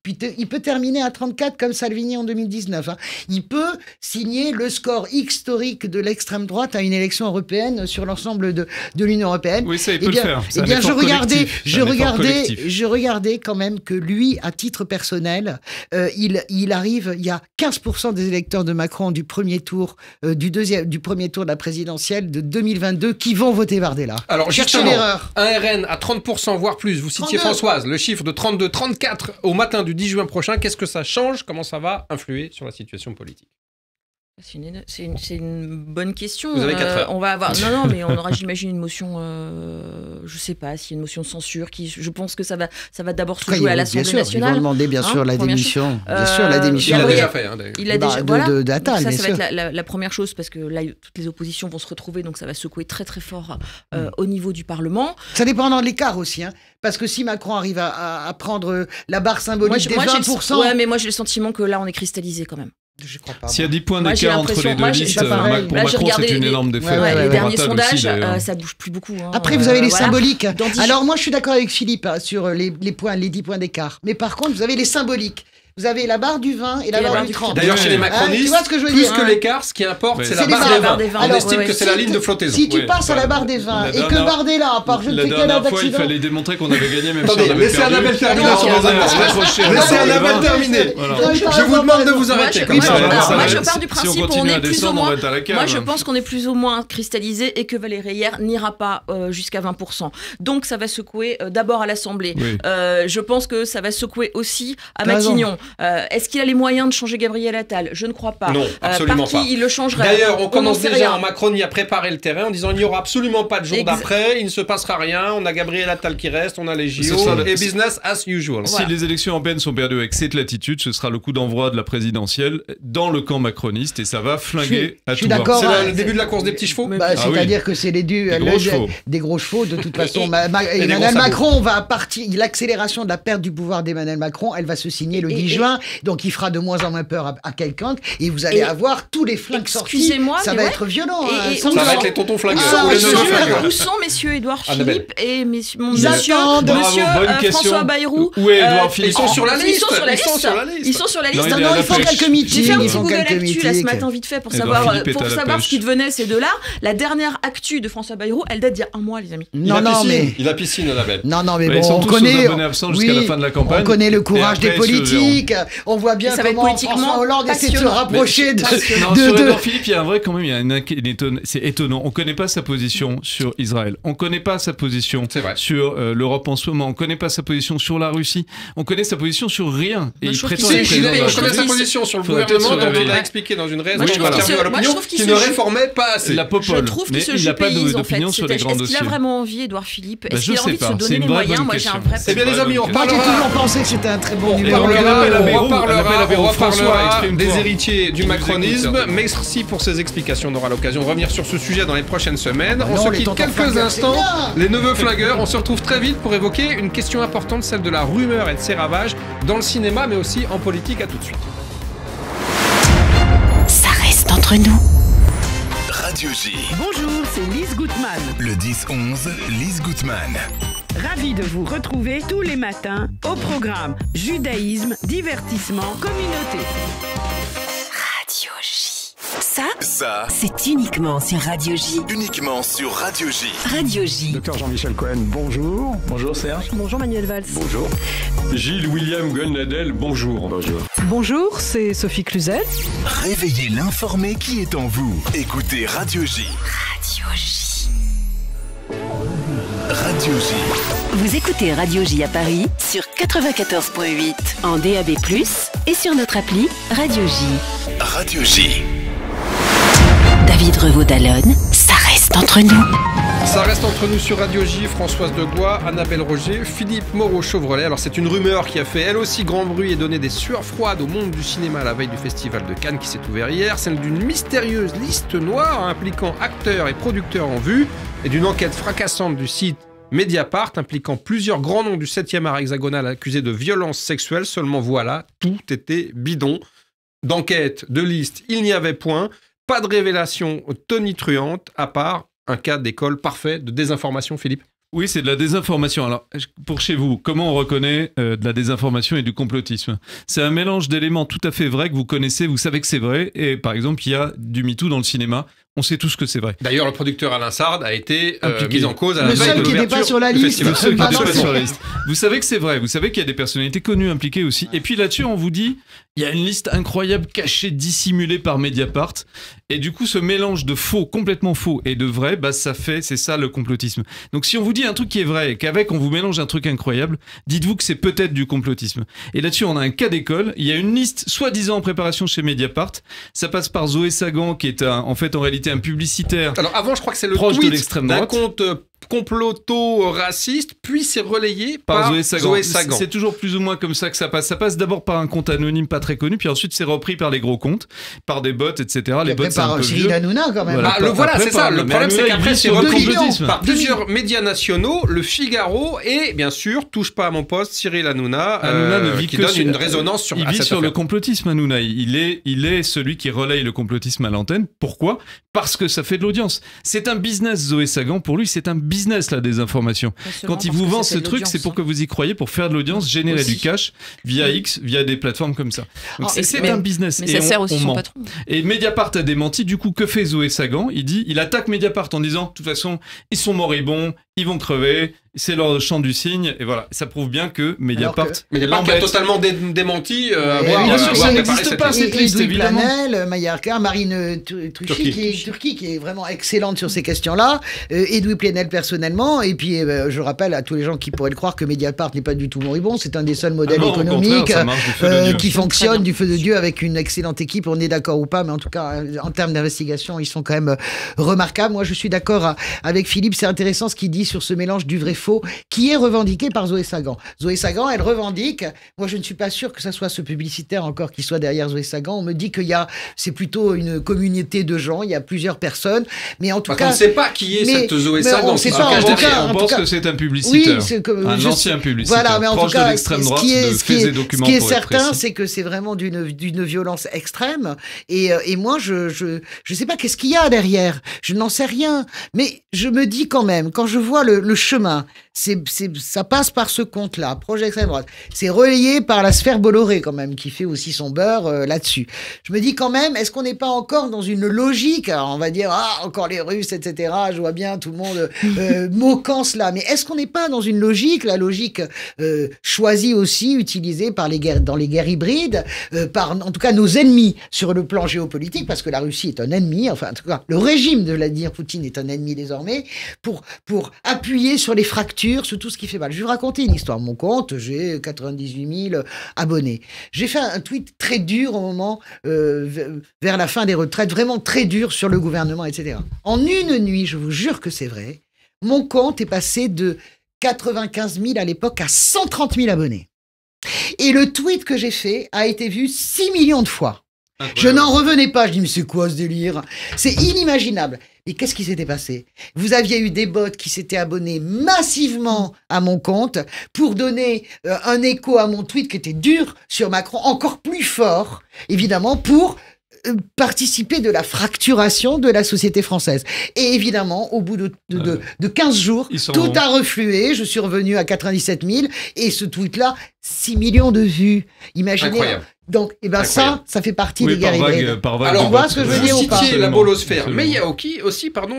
Puis il peut terminer à 34 comme Salvini en 2019. Hein. Il peut signer le score historique de l'extrême droite à une élection européenne sur l'ensemble de l'Union européenne. Oui, ça, il peut le faire. Eh bien, je regardais quand même que lui, à titre personnel, il arrive, il y a 15% des électeurs de Macron du premier tour, du premier tour de la présidentielle de 2022 qui vont voter Bardella. Alors, justement, un RN à 30%, voire plus. Vous citiez 32. Françoise, le chiffre de 32, 34 au matin du 10 juin prochain, qu'est-ce que ça change? Comment ça va influer sur la situation politique? C'est une bonne question. Vous avez 4 heures. On va avoir... Non, mais on aura, j'imagine, une motion... je sais pas s'il y a une motion de censure. Je pense que ça va d'abord se jouer à l'Assemblée nationale. Ils vont demander, bien sûr, la démission. Bien sûr, la démission. Il l'a déjà fait. Il a déjà... Voilà. d'Attal, ça va être la première chose, parce que là, toutes les oppositions vont se retrouver, donc ça va secouer très, très fort au niveau du Parlement. Ça dépend de l'écart aussi, hein. Parce que si Macron arrive à prendre la barre symbolique des 20%... Ouais, mais moi, j'ai le sentiment que là, on est cristallisé quand même. Je crois pas. S'il y a 10 points d'écart entre les deux listes, pour Macron, c'est une énorme défaite. Les derniers sondages, ça bouge plus beaucoup. Hein. Après, vous avez les symboliques. Alors, moi, je suis d'accord avec Philippe sur les 10 points d'écart. Mais par contre, vous avez les symboliques. Vous avez la barre du 20 et la barre du 30. D'ailleurs, chez les macronistes, tu vois ce que je veux plus dire, que l'écart, ce qui importe, c'est la barre des 20. On estime que c'est la ligne de flottaison. Si tu passes à la barre des 20 et que Bardella, par je ne sais quel accident... La dernière fois, il fallait démontrer qu'on avait gagné, même si on avait perdu. Laissez Annabelle terminer sur les annonces. Laissez Annabelle terminer. Je vous demande de vous arrêter. Moi, je pars du principe qu'on est plus ou moins... Moi, je pense qu'on est plus ou moins cristallisé et que Valérie Ayère n'ira pas jusqu'à 20%. Donc, ça va secouer d'abord à l'Assemblée. Je pense que ça va secouer aussi à Matignon. Est-ce qu'il a les moyens de changer Gabriel Attal? Je ne crois pas. Non, absolument par qui il le changerait? D'ailleurs, on commence sait déjà rien. en Macronie à préparer le terrain en disant il n'y aura absolument pas de jour d'après, il ne se passera rien, on a Gabriel Attal qui reste, on a les JO et business as usual. Si les élections européennes sont perdues avec cette latitude, ce sera le coup d'envoi de la présidentielle dans le camp macroniste et ça va flinguer à tout va. C'est le début de la course des petits chevaux. C'est-à-dire que c'est des gros chevaux. De toute façon, Emmanuel Macron va partir. L'accélération de la perte du pouvoir d'Emmanuel Macron, elle va se signer le 10 juin. Donc il fera de moins en moins peur à quelqu'un et vous allez avoir tous les flingues sortis. Excusez-moi, ça va être violent. Ça va être les tontons flingueurs. Où sont messieurs Édouard Philippe et monsieur François Bayrou? Où est Édouard Philippe? Ils sont sur la liste. Ils sont sur la liste. Ils font quelques meetings. J'ai fait un petit Google Actu là ce matin vite fait pour savoir ce qui devenait ces deux-là. La dernière actu de François Bayrou, elle date d'il y a un mois, les amis. Il a piscine, Annabelle. Non, mais bon, on connaît. Jusqu'à la fin de la campagne. On connaît le courage des politiques. On voit bien comment François Hollande essaie de se rapprocher de. Sur Édouard Philippe, il y a un vrai quand même. C'est étonnant. On connaît pas sa position sur Israël. On connaît pas sa position sur l'Europe en ce moment. On connaît pas sa position sur la Russie. On connaît sa position sur rien. Et il prétend être président. On connaît sa position sur le gouvernement dont il a expliqué dans une réaction à l'opinion qu'il ne réformait pas assez. La popole. Je trouve qu'il se jupéise en fait. Est-ce qu'il a vraiment envie, Édouard Philippe? Est-ce qu'il a envie de se donner les moyens? Moi, j'ai un vrai. Eh bien, les amis, on reparlera. J'ai toujours pensé que c'était un très bon numéro. On reparlera des héritiers du macronisme. Merci pour ces explications. On aura l'occasion de revenir sur ce sujet dans les prochaines semaines. On se quitte quelques instants. Les neveux flingueurs. On se retrouve très vite pour évoquer une question importante, celle de la rumeur et de ses ravages dans le cinéma, mais aussi en politique. À tout de suite. Ça reste entre nous. Radio J. Bonjour, c'est Lise Gutmann. Le 10-11, Lise Gutmann. Ravi de vous retrouver tous les matins au programme Judaïsme, divertissement, communauté. Radio J. Ça, c'est uniquement sur Radio J. Uniquement sur Radio J. Radio J. Docteur Jean-Michel Cohen, bonjour. Bonjour Serge. Bonjour Manuel Valls. Bonjour. Gilles William Goldnadel, bonjour. Bonjour. Bonjour, c'est Sophie Cluzel. Réveillez l'informé qui est en vous. Écoutez Radio J. Radio J. Radio J. Vous écoutez Radio J à Paris sur 94.8 en DAB+, et sur notre appli Radio J. Radio J. David Revaud-Dallon, ça reste entre nous. Ça reste entre nous sur Radio J, Françoise Degois, Annabelle Roger, Philippe Moreau-Chevrolet. Alors c'est une rumeur qui a fait elle aussi grand bruit et donné des sueurs froides au monde du cinéma à la veille du Festival de Cannes qui s'est ouvert hier, celle d'une mystérieuse liste noire impliquant acteurs et producteurs en vue et d'une enquête fracassante du site Mediapart impliquant plusieurs grands noms du 7e art hexagonal accusés de violences sexuelles. Seulement voilà, tout était bidon. D'enquête, de liste, il n'y avait point. Pas de révélation tonitruante à part un cas d'école parfait de désinformation, Philippe. Oui, c'est de la désinformation. Alors, pour chez vous, comment on reconnaît de la désinformation et du complotisme? C'est un mélange d'éléments tout à fait vrais que vous connaissez, vous savez que c'est vrai. Et par exemple, il y a du MeToo dans le cinéma. On sait tous que c'est vrai. D'ailleurs, le producteur Alain Sard a été mis en cause à la veille de l'ouverture. Le seul qui n'était pas sur la liste. Vous savez que c'est vrai. Vous savez qu'il y a des personnalités connues impliquées aussi. Et puis là-dessus, on vous dit, il y a une liste incroyable cachée, dissimulée par Mediapart. Et du coup, ce mélange de faux, complètement faux, et de vrai, bah, c'est ça le complotisme. Donc si on vous dit un truc qui est vrai et qu'avec on vous mélange un truc incroyable, dites-vous que c'est peut-être du complotisme. Et là-dessus, on a un cas d'école. Il y a une liste soi-disant en préparation chez Mediapart. Ça passe par Zoé Sagan, qui est en réalité un publicitaire. Alors avant, je crois que c'est le tweet d'un compte comploto-raciste, puis c'est relayé par Zoé Sagan. C'est toujours plus ou moins comme ça que ça passe. Ça passe d'abord par un compte anonyme pas très connu, puis ensuite c'est repris par les gros comptes, par des bots, etc. Les bots, c'est un peu Cyril Hanouna quand même. Voilà, c'est ça. Le problème, c'est qu'après, c'est repris par plusieurs médias nationaux, Le Figaro et, bien sûr, touche pas à mon poste, Cyril Hanouna, qui donne une résonance sur. Il vit sur le complotisme, Hanouna. Il est celui qui relaye le complotisme à l'antenne. Pourquoi ? Parce que ça fait de l'audience. C'est un business, Zoé Sagan. Pour lui, c'est un business, la désinformation. Quand il vous vend ce truc, c'est pour que vous y croyez, pour faire de l'audience, générer du cash via X, via des plateformes comme ça. Donc c'est un business. Mais ça sert aussi son patron. Et Mediapart a démenti. Du coup, que fait Zoé Sagan ? Il attaque Mediapart en disant, de toute façon, ils sont moribonds, ils vont crever, c'est leur chant du cygne, et voilà. Ça prouve bien que Mediapart a totalement démenti bien sûr, ça n'existe pas cette liste, évidemment. Planel, Mayarka, Marine Turki qui est vraiment excellente sur ces questions-là, Edoui Plenel personnellement, et puis je rappelle à tous les gens qui pourraient le croire que Mediapart n'est pas du tout moribond, c'est un des seuls modèles économiques qui fonctionne du feu de Dieu avec une excellente équipe, on est d'accord ou pas, mais en tout cas en termes d'investigation ils sont quand même remarquables. Moi je suis d'accord avec Philippe, c'est intéressant ce qu'il dit sur ce mélange du vrai-faux qui est revendiqué par Zoé Sagan. Zoé Sagan, elle revendique, moi je ne suis pas sûr que ça soit ce publicitaire encore qui soit derrière Zoé Sagan, on me dit c'est plutôt une communauté de gens, il y a plusieurs personnes, mais en tout cas... On ne sait pas qui est cette Zoé Sagan. On pense que c'est un publicitaire, un ancien publicitaire, voilà, mais en proche tout cas, de l'extrême droite, de faits et documents. Ce qui est certain, c'est que c'est vraiment d'une violence extrême, et moi, je sais pas qu'est-ce qu'il y a derrière, je n'en sais rien, mais je me dis quand même, quand je vois le chemin, ça passe par ce compte-là, projet extrême droite, c'est relayé par la sphère Bolloré quand même, qui fait aussi son beurre là-dessus. Je me dis quand même, est-ce qu'on n'est pas encore dans une logique, alors on va dire, encore les Russes, etc., je vois bien tout le monde moquant cela, mais est-ce qu'on n'est pas dans une logique, la logique choisie aussi, utilisée dans les guerres hybrides, par en tout cas nos ennemis sur le plan géopolitique, parce que la Russie est un ennemi, enfin en tout cas le régime de Vladimir Poutine est un ennemi désormais, pour appuyer sur les fractures, sur tout ce qui fait mal. Je vais vous raconter une histoire. Mon compte, j'ai 98 000 abonnés. J'ai fait un tweet très dur au moment vers la fin des retraites, vraiment très dur sur le gouvernement, etc. En une nuit, je vous jure que c'est vrai, mon compte est passé de 95 000 à l'époque à 130 000 abonnés. Et le tweet que j'ai fait a été vu 6 millions de fois. Incroyable. Je n'en revenais pas. Je dis, mais c'est quoi ce délire? C'est inimaginable. Et qu'est-ce qui s'était passé? Vous aviez eu des bots qui s'étaient abonnés massivement à mon compte pour donner un écho à mon tweet qui était dur sur Macron, encore plus fort, évidemment, pour participer de la fracturation de la société française. Et évidemment, au bout de 15 jours, tout a reflué. Je suis revenu à 97 000 et ce tweet-là, 6 millions de vues. Imaginez. Incroyable. Donc, ça fait partie des guerres hybrides. Alors, on voit ce que je veux dire ou pas? La bolosphère. Mais il y a aussi,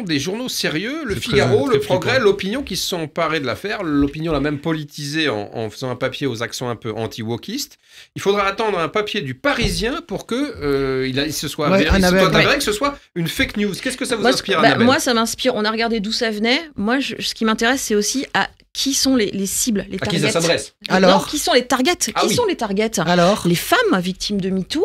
des journaux sérieux, le Figaro, le Progrès, l'Opinion, qui se sont emparés de l'affaire. L'Opinion l'a même politisé en faisant un papier aux accents un peu anti-wokistes. Il faudra attendre un papier du Parisien pour que il se soit avéré que ce soit une fake news. Qu'est-ce que ça vous inspire, Annabelle? Moi, ça m'inspire. On a regardé d'où ça venait. Moi, ce qui m'intéresse, c'est aussi qui sont les cibles, les targets. À qui ça s'adresse? Alors, non, qui sont les targets? Sont les targets? Alors, les femmes victimes de MeToo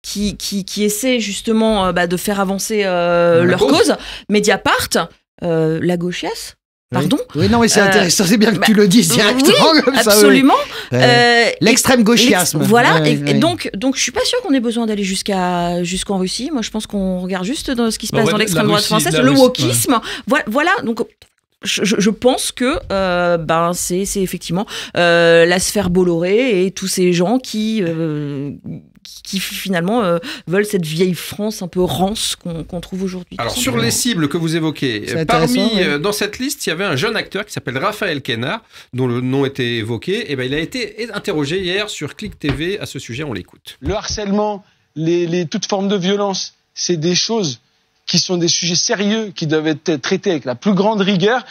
qui essaient justement de faire avancer leur cause. Mediapart, la gauchiasse. Pardon? Oui, non, mais c'est intéressant, c'est bien que tu le dises directement oui, comme ça. Absolument. L'extrême gauchiasme. Voilà, donc je suis pas sûre qu'on ait besoin d'aller jusqu'en Russie. Moi, je pense qu'on regarde juste dans ce qui se passe dans l'extrême droite française, le wokisme. Ouais. Voilà, donc je pense que c'est effectivement la sphère Bolloré et tous ces gens qui finalement veulent cette vieille France un peu rance qu'on trouve aujourd'hui. Alors sur les cibles que vous évoquez, dans cette liste, il y avait un jeune acteur qui s'appelle Raphaël Quénard, dont le nom était évoqué. Et il a été interrogé hier sur Click TV à ce sujet, on l'écoute. Le harcèlement, toute forme de violence, c'est des choses qui sont des sujets sérieux, qui doivent être traités avec la plus grande rigueur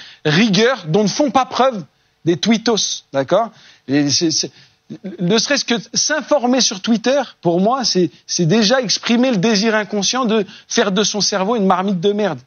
dont ne font pas preuve des tweetos, d'accord? Ne serait-ce que s'informer sur Twitter, pour moi, c'est déjà exprimer le désir inconscient de faire de son cerveau une marmite de merde.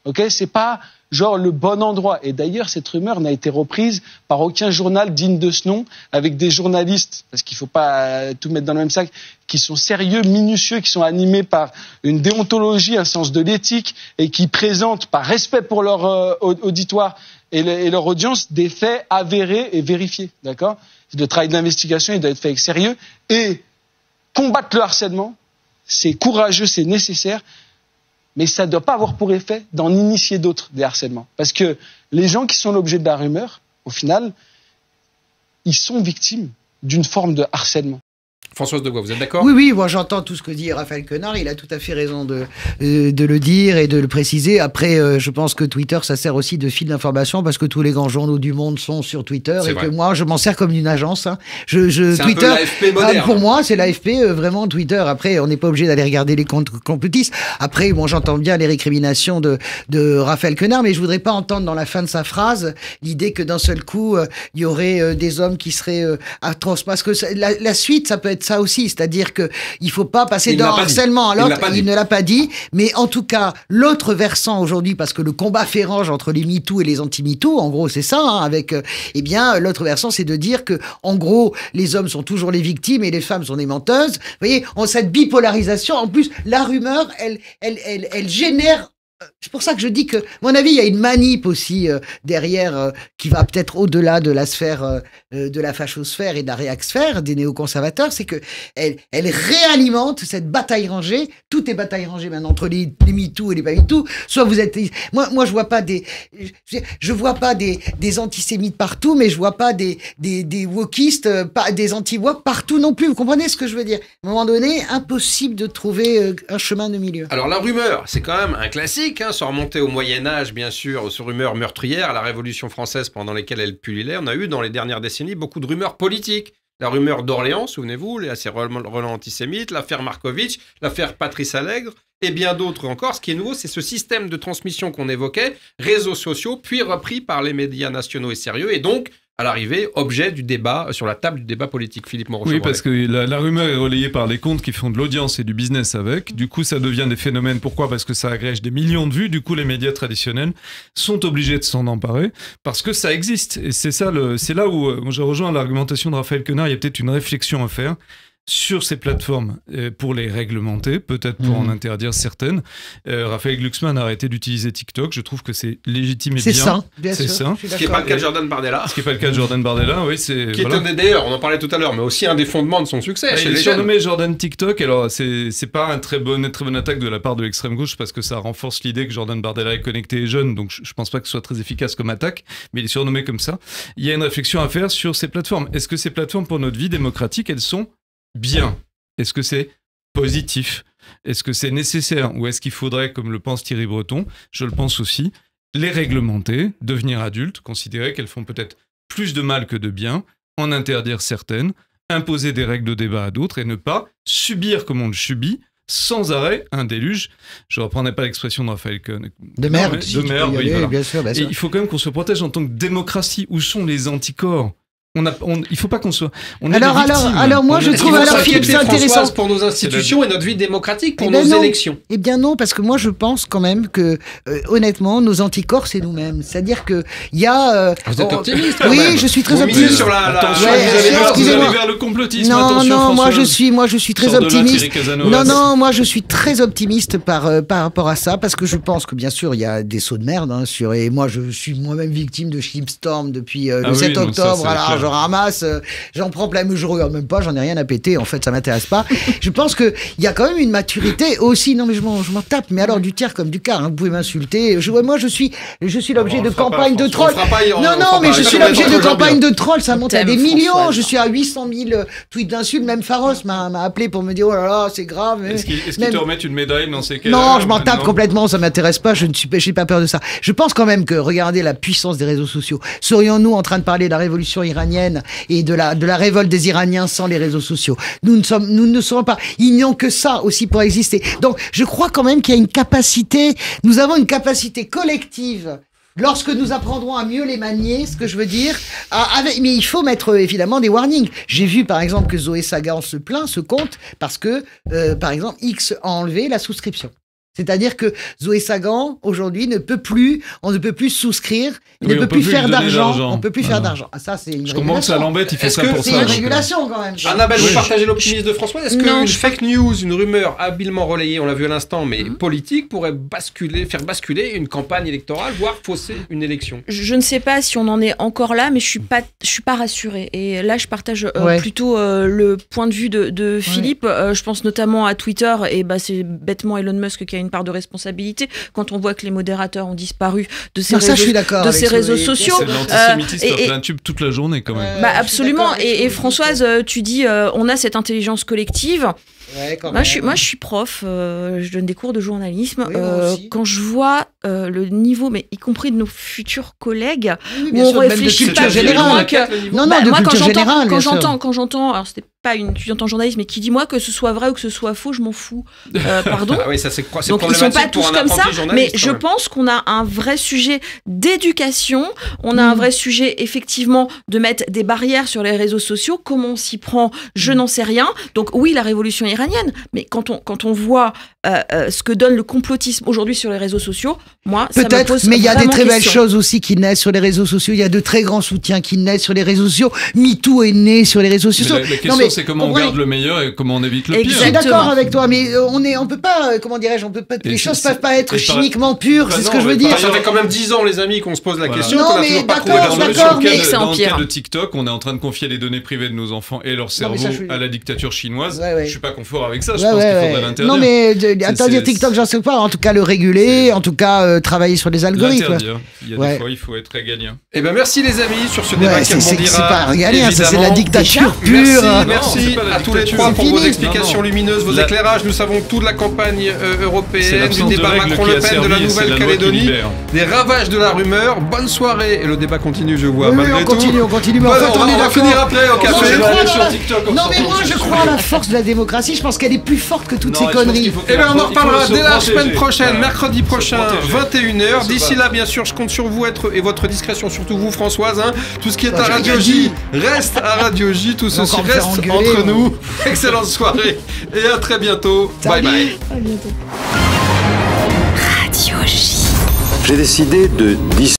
Ok, c'est pas genre le bon endroit. Et d'ailleurs, cette rumeur n'a été reprise par aucun journal digne de ce nom, avec des journalistes, parce qu'il faut pas tout mettre dans le même sac, qui sont sérieux, minutieux, qui sont animés par une déontologie, un sens de l'éthique, et qui présentent, par respect pour leur auditoire et leur audience, des faits avérés et vérifiés. D'accord? Le travail d'investigation, il doit être fait avec sérieux. Et combattre le harcèlement, c'est courageux, c'est nécessaire. Mais ça ne doit pas avoir pour effet d'en initier d'autres, des harcèlements. Parce que les gens qui sont l'objet de la rumeur, au final, ils sont victimes d'une forme de harcèlement. Françoise Degois, vous êtes d'accord? Oui, moi j'entends tout ce que dit Raphaël Quénard, il a tout à fait raison de le dire et de le préciser. Après, je pense que Twitter, ça sert aussi de fil d'information parce que tous les grands journaux du monde sont sur Twitter et que moi, je m'en sers comme d'une agence. Hein. C'est Twitter, un peu l'AFP moderne. Pour moi, c'est l'AFP, vraiment Twitter. Après, on n'est pas obligé d'aller regarder les comptes complotistes. Après, j'entends bien les récriminations de Raphaël Quénard, mais je voudrais pas entendre dans la fin de sa phrase l'idée que d'un seul coup, il y aurait des hommes qui seraient atroces. Parce que la suite, ça peut être de ça aussi, c'est-à-dire que il faut pas passer d'un harcèlement à l'autre. Il ne l'a pas dit, mais en tout cas, l'autre versant aujourd'hui, parce que le combat fait range entre les MeToo et les anti-MeToo, en gros, c'est ça, hein, avec, l'autre versant, c'est de dire que, en gros, les hommes sont toujours les victimes et les femmes sont des menteuses. Vous voyez, cette bipolarisation, en plus, la rumeur, elle génère. C'est pour ça que je dis que, à mon avis, il y a une manip aussi derrière qui va peut-être au-delà de la sphère de la fachosphère et de la réaxphère des néoconservateurs, c'est que elle réalimente cette bataille rangée. Tout est bataille rangée maintenant entre les MeToo et les pas MeToo. Soit vous êtes, moi je vois pas des antisémites partout, mais je vois pas des wokistes, pas des anti-wok partout non plus. Vous comprenez ce que je veux dire? À un moment donné, impossible de trouver un chemin de milieu. Alors la rumeur, c'est quand même un classique. Sans remonter au Moyen-Âge, bien sûr, aux rumeurs meurtrières, à la Révolution française pendant lesquelles elle pullulait. On a eu dans les dernières décennies beaucoup de rumeurs politiques. La rumeur d'Orléans, souvenez-vous, ces relents antisémites, l'affaire Markovitch, l'affaire Patrice Allègre, et bien d'autres encore. Ce qui est nouveau, c'est ce système de transmission qu'on évoquait, réseaux sociaux, puis repris par les médias nationaux et sérieux, et donc, à l'arrivée, objet du débat, sur la table du débat politique. Philippe Moreau-Chevrolet. Oui, parce que la rumeur est relayée par les comptes qui font de l'audience et du business avec. Du coup, ça devient des phénomènes. Pourquoi ? Parce que ça agrège des millions de vues. Du coup, les médias traditionnels sont obligés de s'en emparer parce que ça existe. Et c'est là où moi, je rejoins l'argumentation de Raphaël Quenard. Il y a peut-être une réflexion à faire sur ces plateformes pour les réglementer, peut-être pour en interdire certaines. Raphaël Glucksmann a arrêté d'utiliser TikTok. Je trouve que c'est légitime et bien. C'est ça, bien sûr. Ce qui n'est pas le cas de Jordan Bardella. Ce qui n'est pas le cas de Jordan Bardella, oui. Qui est d'ailleurs, on en parlait tout à l'heure, mais aussi un des fondements de son succès. Il est surnommé Jordan TikTok. Alors, c'est pas une très bonne attaque de la part de l'extrême gauche parce que ça renforce l'idée que Jordan Bardella est connecté et jeune. Donc, je pense pas que ce soit très efficace comme attaque, mais il est surnommé comme ça. Il y a une réflexion à faire sur ces plateformes. Est-ce que ces plateformes, pour notre vie démocratique, elles sont bien? Est-ce que c'est positif? Est-ce que c'est nécessaire? Ou est-ce qu'il faudrait, comme le pense Thierry Breton, je le pense aussi, les réglementer, devenir adultes, considérer qu'elles font peut-être plus de mal que de bien, en interdire certaines, imposer des règles de débat à d'autres et ne pas subir comme on le subit sans arrêt un déluge. Je ne reprendrai pas l'expression de Raphaël Cohn. De merde. De merde, oui, voilà. Bien sûr. Et il faut quand même qu'on se protège en tant que démocratie. Où sont les anticorps? Il faut pas qu'on soit. Alors moi je trouve Philippe c'est intéressant pour nos institutions et notre vie démocratique, pour nos élections. Eh bien non, parce que moi je pense quand même que honnêtement nos anticorps c'est nous-mêmes. C'est-à-dire que il y a. Vous êtes optimiste. Oui, je suis très optimiste. Sur attention, vous allez vers le complotisme. Non, moi je suis très optimiste. Non, moi je suis très optimiste par rapport à ça, parce que je pense que bien sûr il y a des sauts de merde et moi je suis moi-même victime de shitstorm depuis le 7 octobre. Alors je ramasse, j'en prends plein, mais je regarde même pas, j'en ai rien à péter, en fait, ça m'intéresse pas. Je pense qu'il y a quand même une maturité aussi, non mais je m'en tape, mais alors du tiers comme du quart, hein, vous pouvez m'insulter. Moi, je suis l'objet de campagne de trolls. Non, mais je suis l'objet de campagne de trolls, ça monte à des millions, je suis à 800 000 tweets d'insultes, même Pharos m'a appelé pour me dire, oh là là, c'est grave. Est-ce qu'ils te remettent une médaille dans ces cas-là? Non, je m'en tape complètement, ça m'intéresse pas, j'ai pas peur de ça. Je pense quand même que, regardez la puissance des réseaux sociaux. Serions-nous en train de parler de la révolution iranienne et de la révolte des Iraniens sans les réseaux sociaux? Nous ne serons pas. Ils n'ont que ça aussi pour exister. Donc, je crois quand même qu'il y a une capacité, nous avons une capacité collective. Lorsque nous apprendrons à mieux les manier, ce que je veux dire, mais il faut mettre évidemment des warnings. J'ai vu par exemple que Zoé Sagan se compte parce que, par exemple, X a enlevé la souscription. C'est-à-dire que Zoé Sagan, aujourd'hui, on ne peut plus souscrire, il ne peut plus faire d'argent, on ne peut plus faire d'argent. Ah, ça, c'est une régulation. Je comprends que ça l'embête, il fait ça pour ça. C'est une régulation, quand même. Annabelle, vous partagez l'optimisme de François? Est-ce qu'une fake news, une rumeur habilement relayée, on l'a vu à l'instant, mais politique, pourrait faire basculer une campagne électorale, voire fausser une élection? Je ne sais pas si on en est encore là, mais je suis pas rassurée. Et là, je partage plutôt le point de vue de Philippe. Je pense notamment à Twitter, et c'est bêtement Elon Musk qui a une part de responsabilité quand on voit que les modérateurs ont disparu de ces réseaux sociaux. C'est de l'antisémitisme à plein tube toute la journée quand même. Absolument. Et Françoise, tu dis on a cette intelligence collective. Ouais, moi, je suis prof, je donne des cours de journalisme. Oui, quand je vois le niveau, mais y compris de nos futurs collègues, où on réfléchit pas général. Non, de moi, culture générale. Quand j'entends, alors c'était pas une étudiante en journalisme, mais qui dit moi que ce soit vrai ou que ce soit faux, je m'en fous. Pardon. Ah oui, ça c'est donc ils sont pas tous comme ça, mais je pense qu'on a un vrai sujet d'éducation, on a un vrai sujet effectivement de mettre des barrières sur les réseaux sociaux. Comment on s'y prend, je n'en sais rien. Donc oui, la révolution iranienne, mais quand on voit ce que donne le complotisme aujourd'hui sur les réseaux sociaux, moi ça me pose peut-être, mais il y a des très belles question. choses aussi qui naissent sur les réseaux sociaux. Il y a de très grands soutiens qui naissent sur les réseaux sociaux. MeToo est né sur les réseaux sociaux. La question, c'est comment on garde le meilleur et comment on évite le pire. Je suis d'accord avec toi, mais on peut pas, comment dirais-je, les choses peuvent pas être chimiquement pures, c'est ce que je veux dire. Ça fait quand même 10 ans, les amis, qu'on se pose la question. Non, mais d'accord, mais c'est en pire. Dans le cas de TikTok, on est en train de confier les données privées de nos enfants et leur cerveau à la dictature chinoise. Je suis pas confort avec ça, je pense qu'il faudrait l'interdire. Non, mais interdire TikTok, j'en sais pas. En tout cas, le réguler, en tout cas, travailler sur les algorithmes. L'interdire. Il y a des fois, il faut être régalien. Eh ben, merci les amis sur ce débat qui rebondira. C'est pas régalien, ça c'est la dictature pure. Merci à tous les trois pour vos explications lumineuses, vos éclairages. Nous savons tout de la campagne européenne, du débat Macron-Le Pen, de la Nouvelle-Calédonie, des ravages de la rumeur. Bonne soirée. Et le débat continue, je vois. Oui, on continue. Mais en fait, on va finir après au café. Non, mais moi, je crois à la force de la démocratie. Je pense qu'elle est plus forte que toutes ces conneries. Eh bien, on en reparlera dès la semaine prochaine, mercredi prochain, 21h. D'ici là, bien sûr, je compte sur vous et votre discrétion, surtout vous, Françoise. Tout ce qui est à Radio J reste à Radio J. Tout ceci reste entre nous. Excellente soirée et à très bientôt. Bye bye. À bientôt. Radio J. J'ai décidé de